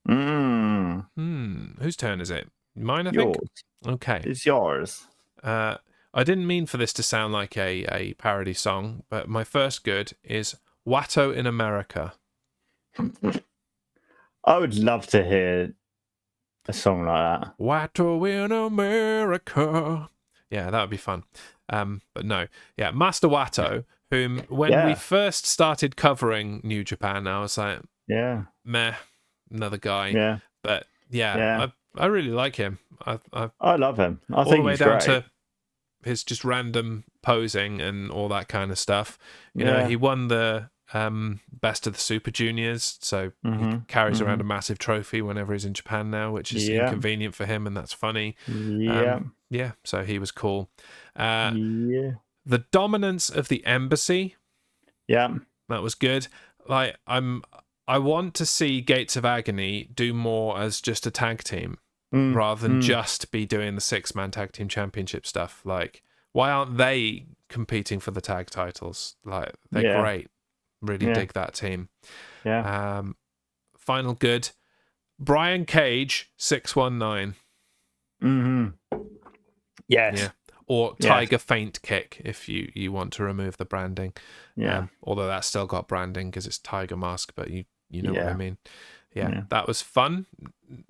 Whose turn is it? Mine, I think? Yours. Okay. It's yours. I didn't mean for this to sound like a parody song, but my first good is Wato in America. I would love to hear a song like that. Wato in America. Yeah, that would be fun. But no. Yeah, Master Wato, whom when we first started covering New Japan, I was like, meh, another guy. Yeah. But I really like him. I love him. I all think the way he's down great. to his just random posing and all that kind of stuff. You know, he won the Best of the Super Juniors, so he carries around a massive trophy whenever he's in Japan now, which is inconvenient for him, and that's funny. So he was cool. The dominance of the Embassy, that was good. Like, I want to see Gates of Agony do more as just a tag team rather than just be doing the 6-man tag team championship stuff. Like, why aren't they competing for the tag titles? Like, they're great. Really dig that team. Final good. Brian Cage 619. Yes. Yeah. Or Tiger Feint Kick if you want to remove the branding. Although that's still got branding because it's Tiger Mask, but you know what I mean. Yeah, that was fun.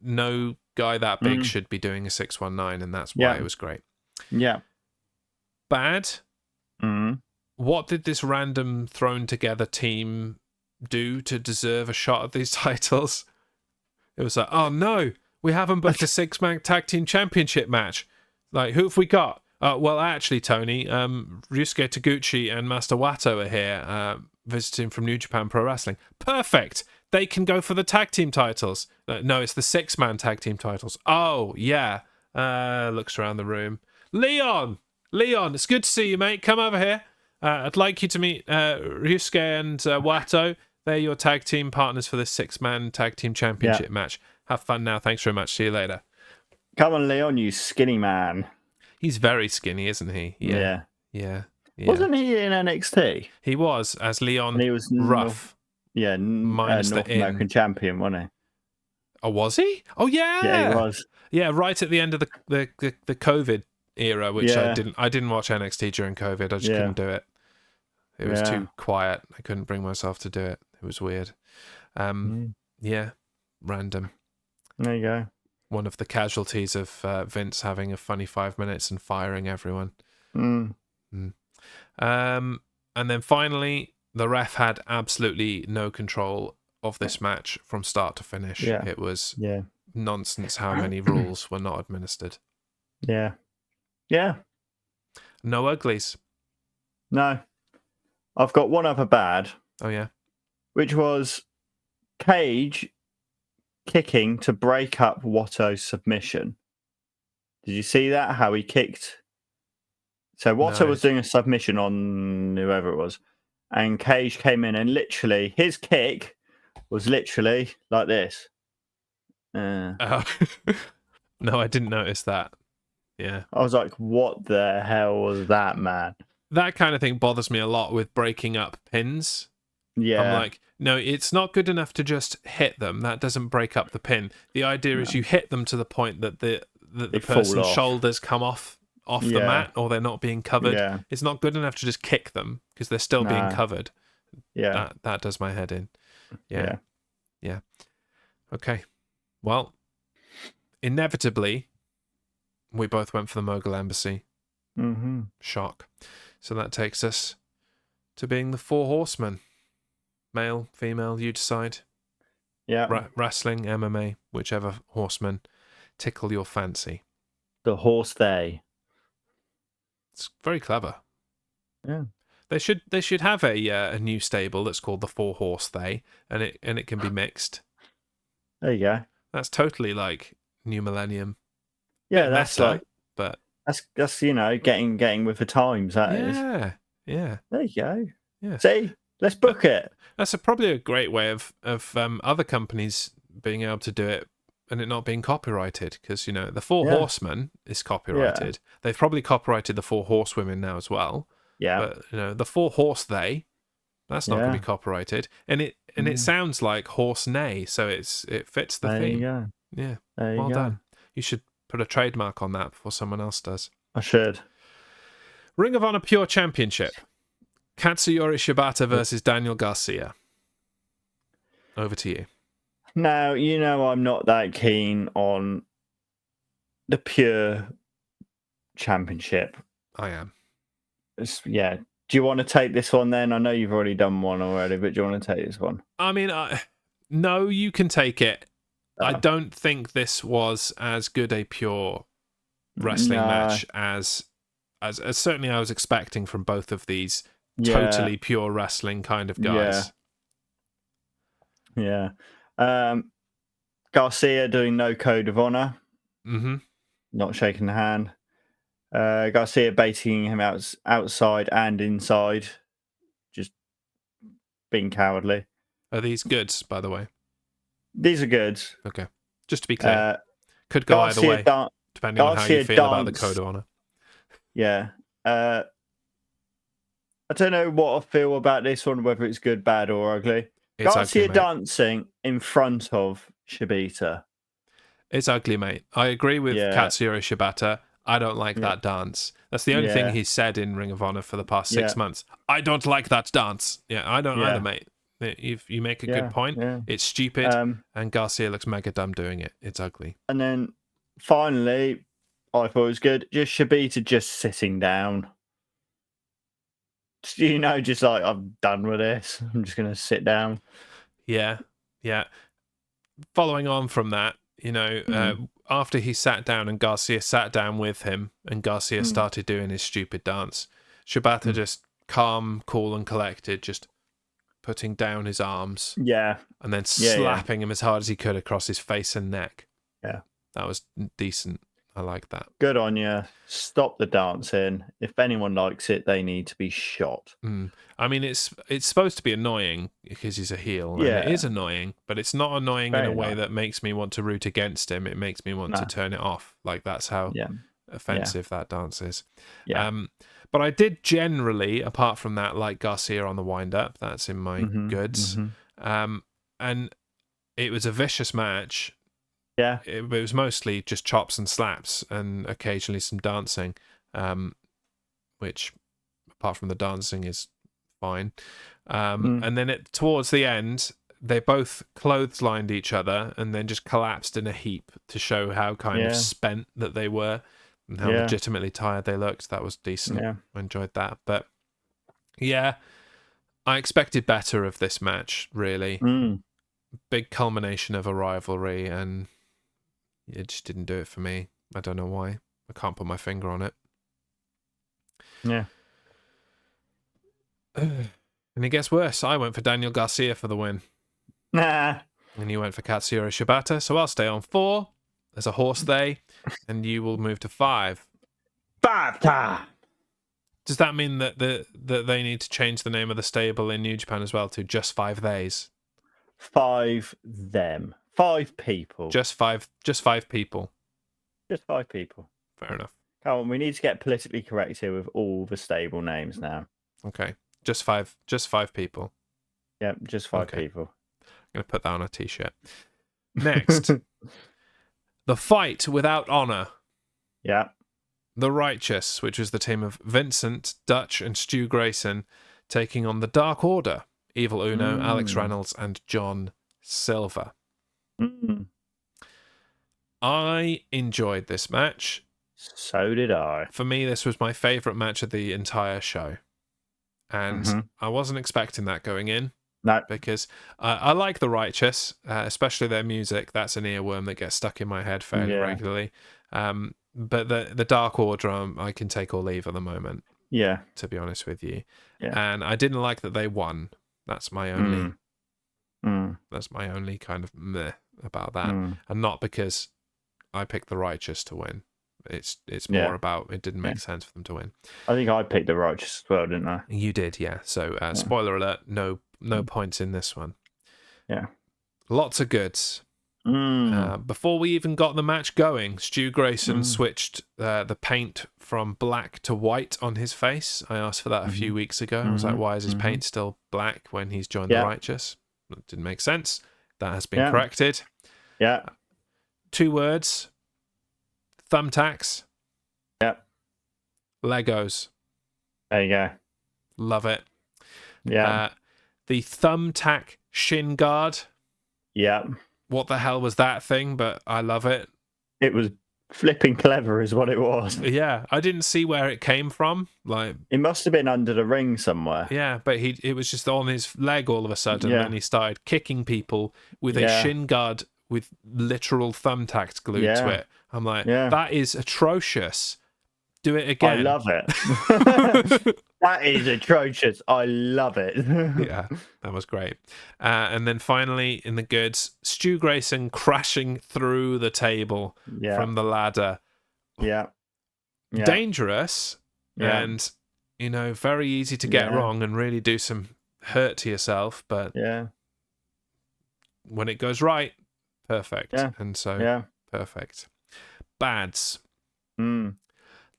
No guy that big should be doing a 619, and that's why it was great. Yeah. Bad. What did this random thrown together team do to deserve a shot at these titles? It was like, oh no, we haven't booked a 6-man tag team championship match. Like, who have we got? Well, actually, Tony, Ryusuke Taguchi and Master Wato are here, visiting from New Japan Pro Wrestling. Perfect. They can go for the tag team titles. No, it's the 6-man tag team titles. Oh, yeah. Looks around the room. Leon, it's good to see you, mate. Come over here. I'd like you to meet Ryusuke and Wato. They're your tag team partners for this 6-man tag team championship match. Have fun now. Thanks very much. See you later. Come on, Leon, you skinny man. He's very skinny, isn't he? Yeah. Wasn't he in NXT? He was, as Leon and he was Ruff. Minus North American champion, wasn't he? Oh, was he? Oh, yeah. Yeah, he was. Yeah, right at the end of the COVID era, which I didn't watch NXT during COVID. I just couldn't do it. It was too quiet. I couldn't bring myself to do it. It was weird. Yeah, random. There you go. one of the casualties of Vince having a funny 5 minutes and firing everyone. Mm. And then finally, the ref had absolutely no control of this match from start to finish. Yeah. It was Yeah. nonsense how many rules were not administered. Yeah. Yeah. No uglies. No. I've got one other bad, Oh, yeah. which was Cage kicking to break up Watto's submission. Did you see that? How he kicked? So Watto No. was doing a submission on whoever it was, and Cage came in and literally his kick was literally like this. No, I didn't notice that. Yeah. I was like, what the hell was that, man? That kind of thing bothers me a lot with breaking up pins. Yeah. I'm like, no, it's not good enough to just hit them. That doesn't break up the pin. The idea is you hit them to the point that the person's shoulders come off the mat, or they're not being covered. Yeah. It's not good enough to just kick them because they're still being covered. Yeah. That does my head in. Yeah. Okay. Well, inevitably, we both went for the Mogul Embassy. Mm-hmm. Shock. So that takes us to being the Four Horsemen. Male, female, you decide. Yeah. Wrestling, MMA, whichever horseman tickle your fancy. The horse they. It's very clever. Yeah. They should have a new stable that's called the Four Horse They, and it can be mixed. There you go. That's totally like New Millennium. Yeah, that's meta, like, but that's getting with the times. That is. Yeah. There you go. Yeah. See, let's book it. That's probably a great way of other companies being able to do it and it not being copyrighted, because the Four Horsemen is copyrighted. Yeah. They've probably copyrighted the Four Horsewomen now as well. Yeah. But the Four Horse They, that's not going to be copyrighted, and it sounds like horse neigh, so it fits the theme. There you go. Yeah. There you well go. done. You should put a trademark on that before someone else does. I should. Ring of Honor Pure Championship. Katsuyori Shibata versus Daniel Garcia. Over to you. Now, I'm not that keen on the Pure Championship. I am. Do you want to take this one then? I know you've already done one already, but do you want to take this one? I mean, no, you can take it. I don't think this was as good a pure wrestling match as certainly I was expecting from both of these totally pure wrestling kind of guys. Yeah. Garcia doing no code of honor. Mm-hmm. Not shaking the hand. Garcia baiting him outside and inside. Just being cowardly. Are these goods, by the way? These are goods. Okay. Just to be clear. Could go either way, depending on how you feel about the code of honor. Yeah. I don't know what I feel about this one, whether it's good, bad, or ugly. It's Garcia ugly, dancing in front of Shibata. It's ugly, mate. I agree with Katsuyori Shibata. I don't like that dance. That's the only thing he's said in Ring of Honor for the past 6 months. I don't like that dance. Yeah, I don't either, mate. You make a good point. Yeah. It's stupid, and Garcia looks mega dumb doing it. It's ugly. And then finally, I thought it was good. Just Shibata just sitting down. Just like, I'm done with this. I'm just going to sit down. Yeah. Following on from that, after he sat down and Garcia sat down with him and Garcia started doing his stupid dance, Shibata just calm, cool and collected, just putting down his arms. Yeah. And then slapping him as hard as he could across his face and neck. Yeah. That was decent. I like that. Good on you. Stop the dancing. If anyone likes it, they need to be shot. I mean, it's supposed to be annoying because he's a heel. And it is annoying, but it's not annoying in a way that makes me want to root against him. It makes me want to turn it off. Like, that's how offensive that dance is. Yeah. But I did generally, apart from that, like Garcia on the wind-up. That's in my goods. And it was a vicious match. Yeah. It was mostly just chops and slaps and occasionally some dancing, which, apart from the dancing, is fine. And then towards the end, they both clotheslined each other and then just collapsed in a heap to show how kind of spent that they were and how legitimately tired they looked. That was decent. Yeah. I enjoyed that. But yeah, I expected better of this match, really. Big culmination of a rivalry, and it just didn't do it for me. I don't know why. I can't put my finger on it. Yeah. And it gets worse. I went for Daniel Garcia for the win. Nah. And you went for Katsuyori Shibata, so I'll stay on 4. There's a horse they, and you will move to 5. 5 time. Does that mean that that they need to change the name of the stable in New Japan as well to just 5 Theys? 5 them. 5 people. Just five people. Just 5 people. Fair enough. Come on, we need to get politically correct here with all the stable names now. Okay. Just five people. Yeah, just 5 people. I'm going to put that on a t-shirt. Next. The Fight Without Honor. Yeah. The Righteous, which was the team of Vincent, Dutch, and Stu Grayson, taking on the Dark Order, Evil Uno, Alex Reynolds, and John Silver. I enjoyed this match. So did I. For me, this was my favourite match of the entire show. And I wasn't expecting that going in. No. Because I like The Righteous, especially their music. That's an earworm that gets stuck in my head fairly regularly. But the Dark Order, I can take or leave at the moment. Yeah. To be honest with you. Yeah. And I didn't like that they won. That's my only... That's my only kind of meh about that. And not because I picked The Righteous to win. It's more about it didn't make sense for them to win. I think I picked The Righteous as well, didn't I? You did, yeah. So spoiler alert, no points in this one. Yeah. Lots of goods. Before we even got the match going, Stu Grayson switched the paint from black to white on his face. I asked for that a few weeks ago. I was like, why is his paint still black when he's joined The Righteous? That didn't make sense. That has been corrected. Yeah. 2 words. Thumbtacks. Yep. Legos. There you go. Love it. Yeah. The thumbtack shin guard. Yeah. What the hell was that thing? But I love it. It was flipping clever is what it was. Yeah. I didn't see where it came from. Like, it must have been under the ring somewhere. Yeah, but it was just on his leg all of a sudden, and he started kicking people with a shin guard with literal thumbtacks glued to it. I'm like, that is atrocious. Do it again. I love it. That is atrocious. I love it. Yeah, that was great. And then finally, in the goods, Stu Grayson crashing through the table from the ladder. Yeah. Dangerous and, very easy to get wrong and really do some hurt to yourself. But when it goes right, perfect. Yeah. And so, perfect. Bads.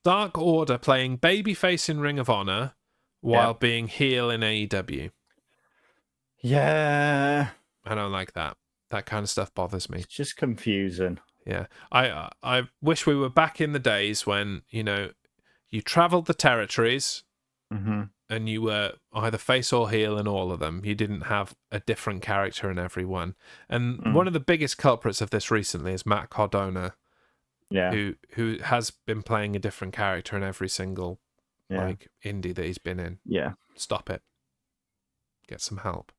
Dark Order playing babyface in Ring of Honor while being heel in AEW. Yeah. I don't like that. That kind of stuff bothers me. It's just confusing. Yeah. I wish we were back in the days when, you traveled the territories and you were either face or heel in all of them. You didn't have a different character in every one. And one of the biggest culprits of this recently is Matt Cardona. Yeah. Who has been playing a different character in every single indie that he's been in. Yeah. Stop it. Get some help.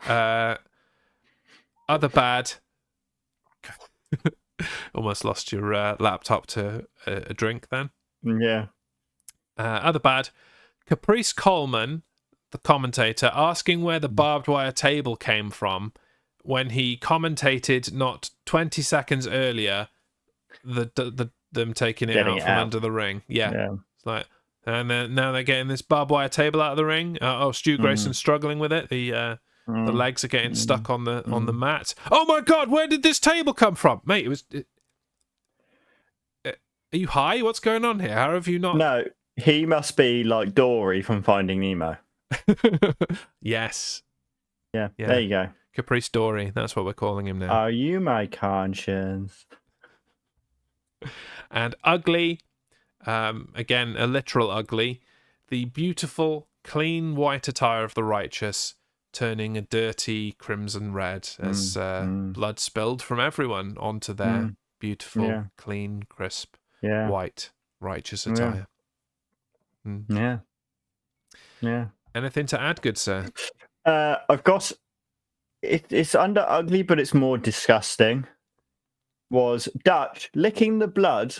Other bad. Almost lost your laptop to a drink then. Yeah. Other bad. Caprice Coleman, the commentator, asking where the barbed wire table came from when he commentated not 20 seconds earlier them taking it out from under the ring. Yeah. It's like, and then now they're getting this barbed wire table out of the ring. Stu Grayson's struggling with it. The legs are getting stuck on the mat. Oh my God, where did this table come from? Mate, are you high? What's going on here? How have you not... No, he must be like Dory from Finding Nemo. Yes. Yeah, there you go. Caprice Dory, that's what we're calling him now. Are you my conscience? And ugly, again, a literal ugly, the beautiful, clean white attire of the Righteous turning a dirty crimson red as blood spilled from everyone onto their beautiful, clean, crisp, white, righteous attire. Yeah. Anything to add, good sir? I've got it's under ugly, but it's more disgusting. Was Dutch licking the blood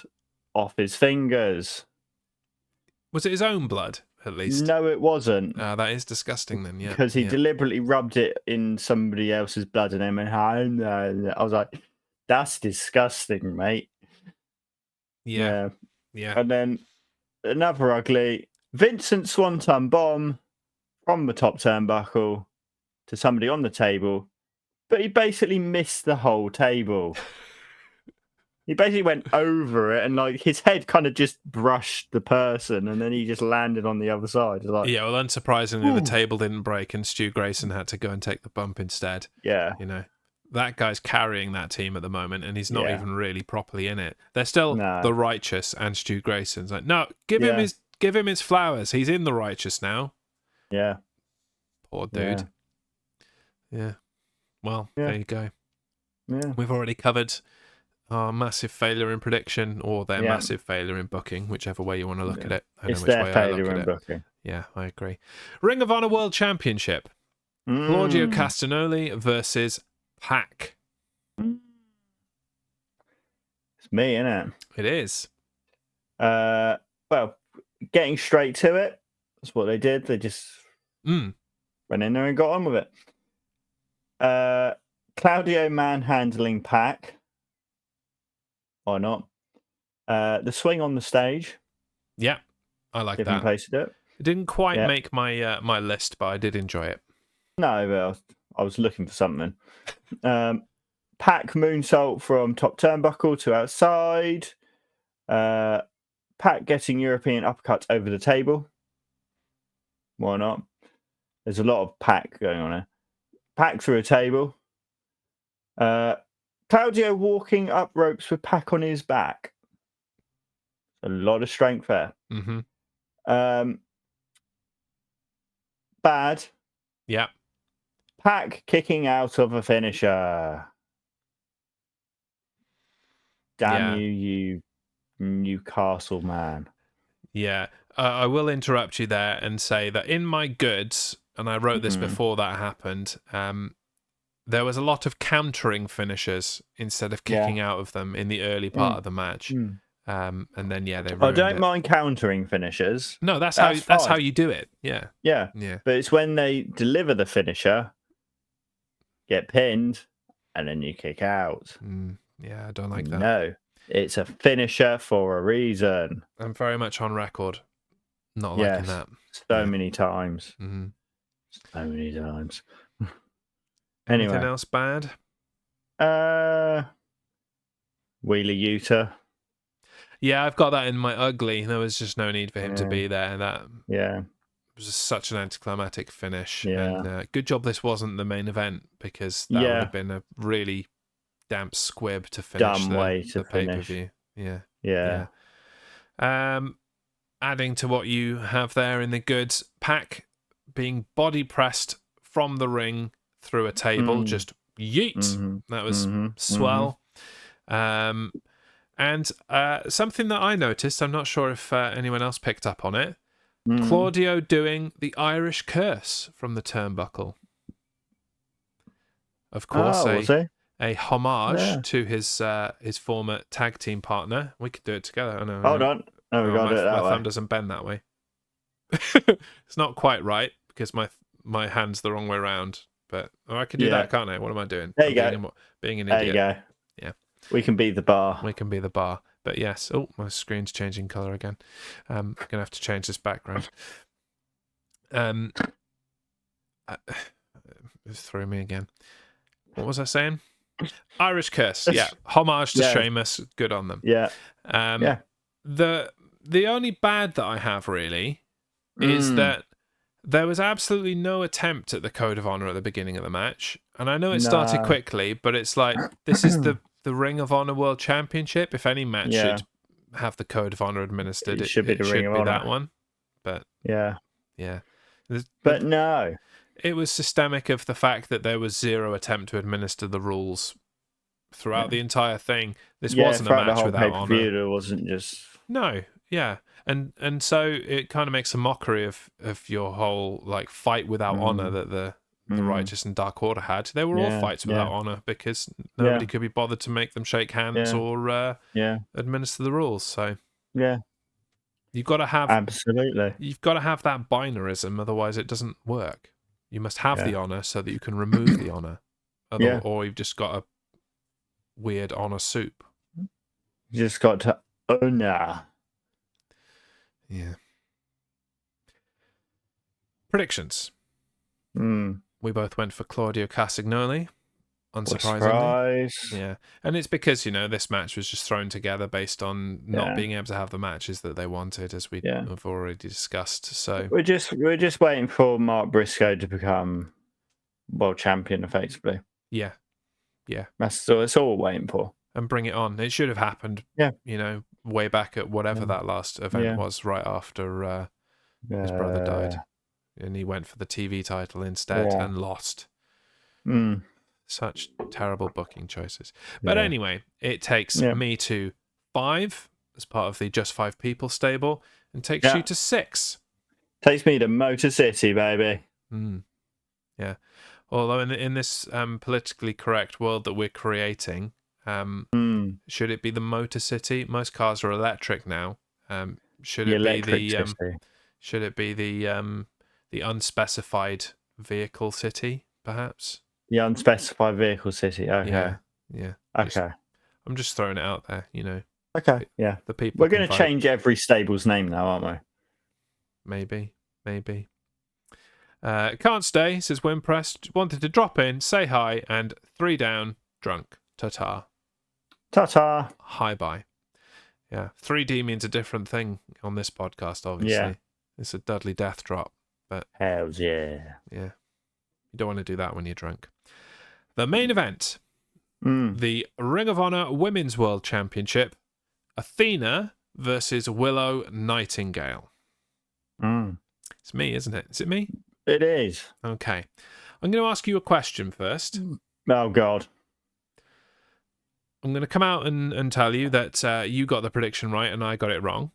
off his fingers? Was it his own blood, at least? No, it wasn't. That is disgusting then, yeah. Because he deliberately rubbed it in somebody else's blood and then went, I was like, that's disgusting, mate. Yeah. And then another ugly, Vincent Swanton bomb from the top turnbuckle to somebody on the table, but he basically missed the whole table. He basically went over it and like his head kind of just brushed the person and then he just landed on the other side. Like, yeah, well, unsurprisingly, the table didn't break and Stu Grayson had to go and take the bump instead. Yeah. You know, that guy's carrying that team at the moment and he's not even really properly in it. They're still the Righteous and Stu Grayson's like, no, give him his flowers. He's in the Righteous now. Yeah. Poor dude. Yeah. Well, there you go. Yeah. We've already covered our massive failure in prediction or their massive failure in booking, whichever way you want to look at it. I it's know which their way failure I look in at booking. It. Yeah, I agree. Ring of Honor World Championship. Claudio Castagnoli versus Pac. It's me, innit? It is. Well, getting straight to it. That's what they did. They just went in there and got on with it. Claudio manhandling Pac. Why not? The swing on the stage. Yeah, I like Different that. place to do it. It didn't quite make my my list, but I did enjoy it. No, but I was looking for something. Pac moonsault from top turnbuckle to outside. Pac getting European uppercuts over the table. Why not? There's a lot of Pac going on here. Pac through a table. Claudio walking up ropes with Pac on his back. A lot of strength there. Bad. Yeah. Pac kicking out of a finisher. Damn you Newcastle man. Yeah. I will interrupt you there and say that in my goods, and I wrote this before that happened, there was a lot of countering finishers instead of kicking out of them in the early part of the match. And then they ruined I don't mind countering finishers. No, that's how you do it. Yeah. But it's when they deliver the finisher, get pinned, and then you kick out. Yeah, I don't like that. No, it's a finisher for a reason. I'm very much on record not liking that. So many times. So many times. Anyway. Anything else bad? Wheeler Yuta. Yeah, I've got that in my ugly. There was just no need for him to be there. That was such an anticlimactic finish. And good job this wasn't the main event because that would have been a really damp squib to finish the pay-per-view. Yeah. Adding to what you have there in the goods, Pac being body pressed from the ring through a table, just yeet. That was swell. And something that I noticed, I'm not sure if anyone else picked up on it, Claudio doing the Irish curse from the turnbuckle. Of course, a homage to his former tag team partner. We could do it together. Hold on. No, we got to do it that way. My thumb doesn't bend that way. It's not quite right because my hand's the wrong way around. But I can do that, can't I? What am I doing? There you go. Being an There idiot. you go. Yeah. We can be the bar. We can be the bar. But yes. Oh, my screen's changing colour again. I'm going to have to change this background. It's throwing me again. What was I saying? Irish curse. Yeah. Homage to Sheamus. Good on them. Yeah. The only bad that I have really is that there was absolutely no attempt at the Code of Honor at the beginning of the match. And I know it started quickly, but it's like, this is the Ring of Honor World Championship. If any match should have the Code of Honor administered, it should be the Ring of Honor. That one. But yeah. But no. It was systemic of the fact that there was zero attempt to administer the rules throughout the entire thing. This wasn't a throughout the match whole without pay-per-view, honor. there wasn't just... No, yeah. And so it kind of makes a mockery of your whole like fight without honor that the Righteous and Dark Order had. They were all fights without honor because nobody could be bothered to make them shake hands or administer the rules. So you've got to have you've got to have that binarism, otherwise it doesn't work. You must have the honor so that you can remove the honor, or you've just got a weird honor soup. You just got to honor. Yeah. Predictions. We both went for Claudio Castagnoli, unsurprisingly. Surprise. Yeah, and it's because this match was just thrown together based on not being able to have the matches that they wanted, as we have already discussed. So we're just waiting for Mark Briscoe to become world champion, effectively. Yeah. That's all we're waiting for. And bring it on. It should have happened. Way back at whatever that last event was, right after his brother died. And he went for the TV title instead and lost. Such terrible booking choices. But anyway, it takes me to 5 as part of the Just 5 People stable and takes you to 6. Takes me to Motor City, baby. Yeah. Although in this politically correct world that we're creating, should it be the Motor City? Most cars are electric now. Should it be the unspecified vehicle city, perhaps? The unspecified vehicle city. Okay. Yeah. Okay. I'm just throwing it out there, Okay. Yeah. The people. We're going to change every stable's name now, aren't we? Maybe. Can't stay, says Wimpress. Wanted to drop in, say hi, and 3 down, drunk. Ta-ta. Ta-ta. Hi-bye. Yeah. 3D means a different thing on this podcast, obviously. Yeah. It's a Dudley death drop. But hells yeah. Yeah. You don't want to do that when you're drunk. The main event. The Ring of Honor Women's World Championship. Athena versus Willow Nightingale. It's me, isn't it? Is it me? It is. Okay. I'm going to ask you a question first. Oh, God. I'm going to come out and tell you that you got the prediction right and I got it wrong.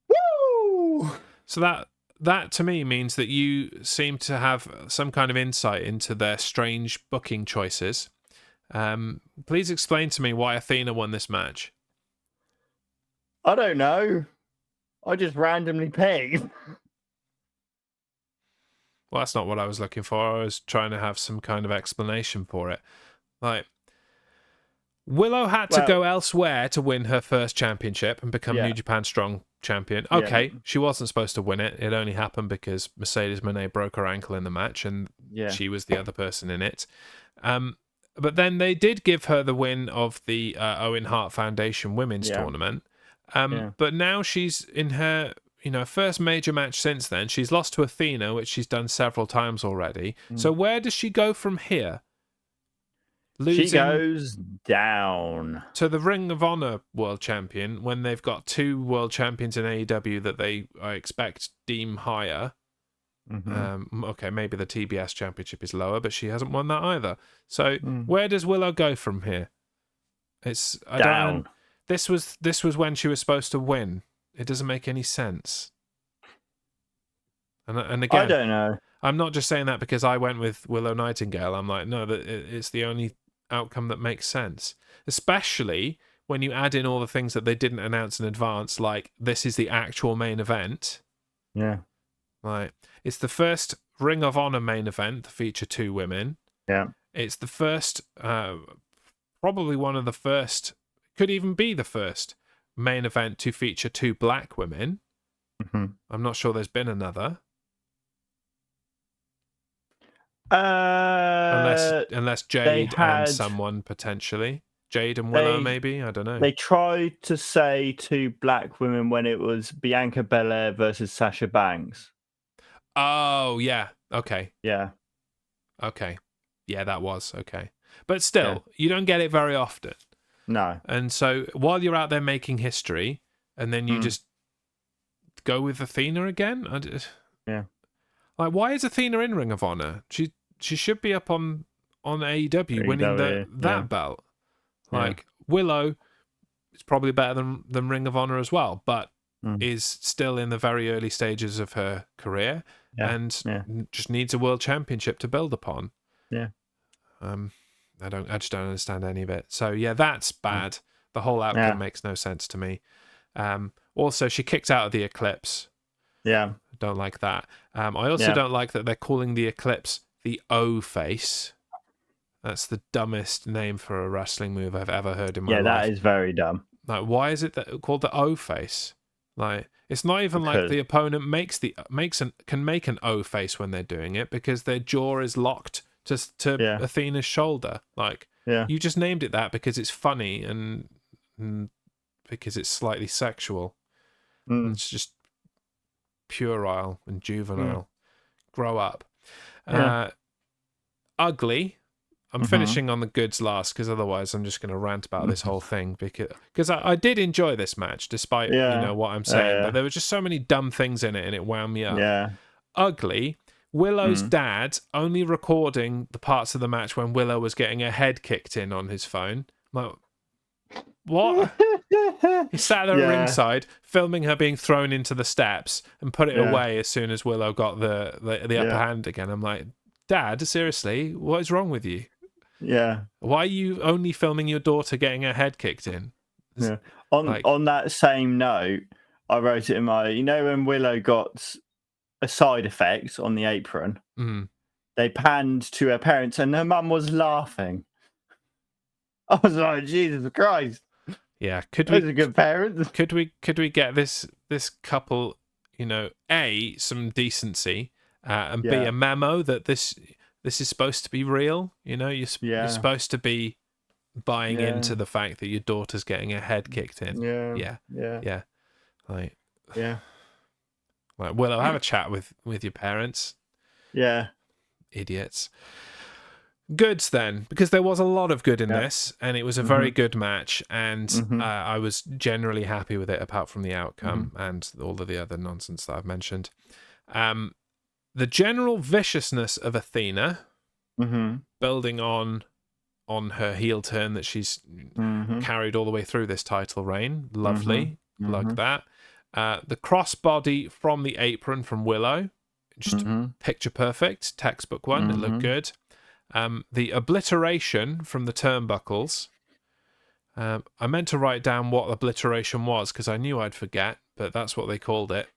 Woo! So that to me means that you seem to have some kind of insight into their strange booking choices. Please explain to me why Athena won this match. I don't know. I just randomly picked. Well, that's not what I was looking for. I was trying to have some kind of explanation for it. Like, Willow had to go elsewhere to win her first championship and become New Japan Strong champion. Okay, she wasn't supposed to win it. It only happened because Mercedes Moné broke her ankle in the match and she was the other person in it. But then they did give her the win of the Owen Hart Foundation Women's Tournament. But now she's in her first major match since then. She's lost to Athena, which she's done several times already. So where does she go from here? She goes down to the Ring of Honor World Champion when they've got 2 world champions in AEW that they, I expect, deem higher. Okay, maybe the TBS Championship is lower, but she hasn't won that either. So where does Willow go from here? I down. Don't know. This was when she was supposed to win. It doesn't make any sense. And again, I don't know. I'm not just saying that because I went with Willow Nightingale. I'm like, no, that it's the only outcome that makes sense, especially when you add in all the things that they didn't announce in advance, like this is the actual main event. Yeah. Like, it's the first Ring of Honor main event to feature 2 women. Yeah. It's the first, probably one of the first, could even be the first main event to feature 2 black women. I'm not sure there's been another. Unless Jade and someone potentially. Jade and Willow, maybe? I don't know. They tried to say 2 black women when it was Bianca Belair versus Sasha Banks. Oh, yeah. Okay. Yeah. Okay. Yeah, that was. Okay. But still, you don't get it very often. No. And so while you're out there making history, and then you just go with Athena again? Like, why is Athena in Ring of Honor? She should be up on AEW winning that belt. Like, Willow is probably better than Ring of Honor as well, but is still in the very early stages of her career and just needs a world championship to build upon. Yeah. I just don't understand any of it. So yeah, that's bad. The whole outcome makes no sense to me. Also, she kicked out of the Eclipse. Yeah. I don't like that. I also don't like that they're calling the Eclipse the O face. That's the dumbest name for a wrestling move I've ever heard in my life. Yeah, that is very dumb. Like, why is it called the O face? Like, it's not even like the opponent can make an O face when they're doing it because their jaw is locked to Athena's shoulder. Like, you just named it that because it's funny and because it's slightly sexual. It's just puerile and juvenile. Grow up. Ugly. I'm finishing on the goods last because otherwise I'm just going to rant about this whole thing because I did enjoy this match despite what I'm saying, but there were just so many dumb things in it and it wound me up. Yeah. Ugly. Willow's dad only recording the parts of the match when Willow was getting her head kicked in on his phone. Like, what? He sat there at ringside filming her being thrown into the steps and put it away as soon as Willow got the upper hand again. I'm like, Dad, seriously, what is wrong with you? Yeah. Why are you only filming your daughter getting her head kicked in? On that same note, I wrote it in my, when Willow got a side effect on the apron, they panned to her parents and her mum was laughing. I was like, Jesus Christ. Yeah, those are good parents. Could we get this couple, A, some decency, and B, a memo that this is supposed to be real. You're supposed to be buying into the fact that your daughter's getting her head kicked in. Yeah. Like, Willow, have a chat with your parents. Yeah. Idiots. Goods then, because there was a lot of good in this, and it was a very good match, and I was generally happy with it, apart from the outcome and all of the other nonsense that I've mentioned. The general viciousness of Athena, building on her heel turn that she's carried all the way through this title reign. Lovely. Like that. The crossbody from the apron from Willow, just picture perfect, textbook one. It looked good. The obliteration from the turnbuckles. I meant to write down what obliteration was because I knew I'd forget, but that's what they called it.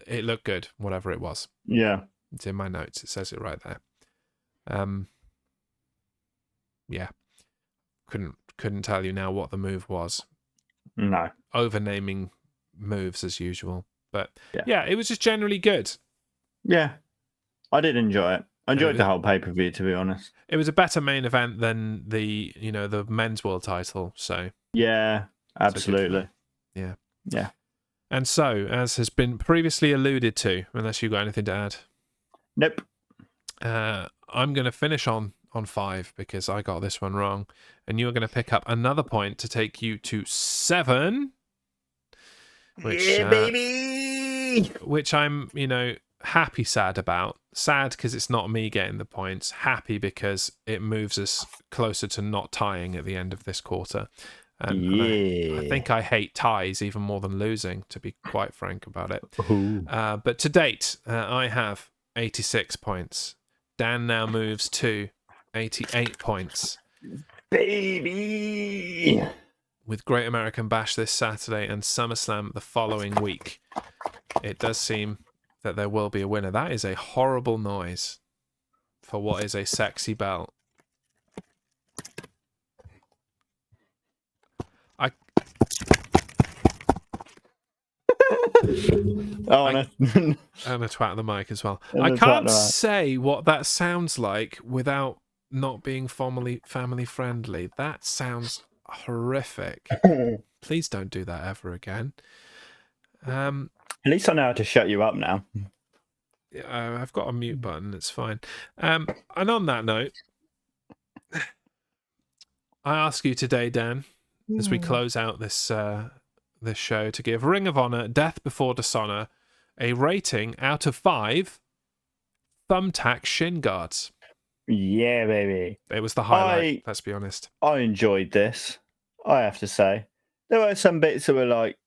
It looked good, whatever it was. Yeah. It's in my notes. It says it right there. Yeah. Couldn't tell you now what the move was. No. Overnaming moves as usual. But yeah, it was just generally good. Yeah. I did enjoy it. I enjoyed the whole pay-per-view, to be honest. It was a better main event than the men's world title. So yeah, absolutely. Yeah. Yeah. And so, as has been previously alluded to, unless you've got anything to add. Nope. I'm going to finish on 5 because I got this one wrong. And you're going to pick up another point to take you to 7. Baby! Which I'm, happy sad about. Sad because it's not me getting the points. Happy because it moves us closer to not tying at the end of this quarter. And I think I hate ties even more than losing, to be quite frank about it. But to date, I have 86 points. Dan now moves to 88 points. Baby! With Great American Bash this Saturday and SummerSlam the following week, it does seem that there will be a winner. That is a horrible noise for what is a sexy belt. I'm gonna twat the mic as well. I can't say what that sounds like without not being family friendly. That sounds horrific. Please don't do that ever again. At least I know how to shut you up now. I've got a mute button. It's fine. And on that note, I ask you today, Dan, as we close out this this show, to give Ring of Honor, Death Before Dishonor, a rating out of 5 thumbtack shin guards. Yeah, baby. It was the highlight, let's be honest. I enjoyed this, I have to say. There were some bits that were like,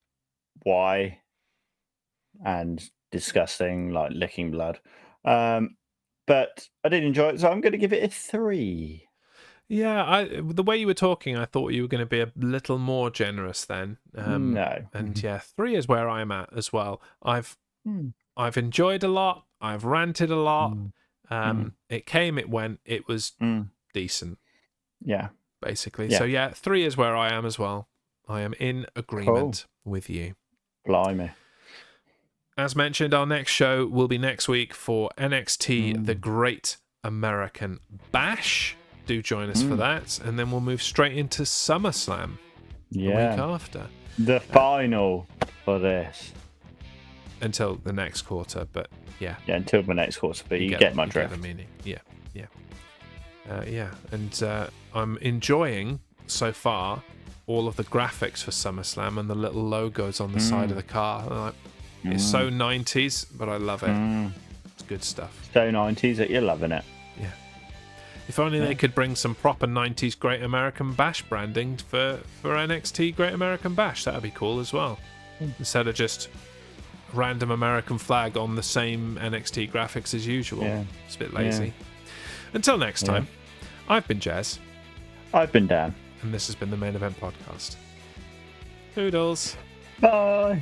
why? And disgusting, like licking blood. But I did enjoy it, so I'm going to give it a 3. Yeah, the way you were talking, I thought you were going to be a little more generous then. No. And yeah, 3 is where I'm at as well. I've enjoyed a lot. I've ranted a lot. It came, it went. It was decent. Yeah. Basically. Yeah. So yeah, 3 is where I am as well. I am in agreement with you. Blimey. As mentioned, our next show will be next week for NXT The Great American Bash. Do join us for that. And then we'll move straight into SummerSlam the week after. The final for this. Until the next quarter, but yeah. Yeah, until the next quarter, but you get my drift. Get the meaning. Yeah. And I'm enjoying, so far, all of the graphics for SummerSlam and the little logos on the side of the car. It's so 90s, but I love it. It's good stuff. So 90s that you're loving it. Yeah. If only they could bring some proper 90s Great American Bash branding for NXT Great American Bash. That would be cool as well. Instead of just random American flag on the same NXT graphics as usual. Yeah. It's a bit lazy. Until next time, I've been Jez. I've been Dan. And this has been the Main Event Podcast. Toodles. Bye.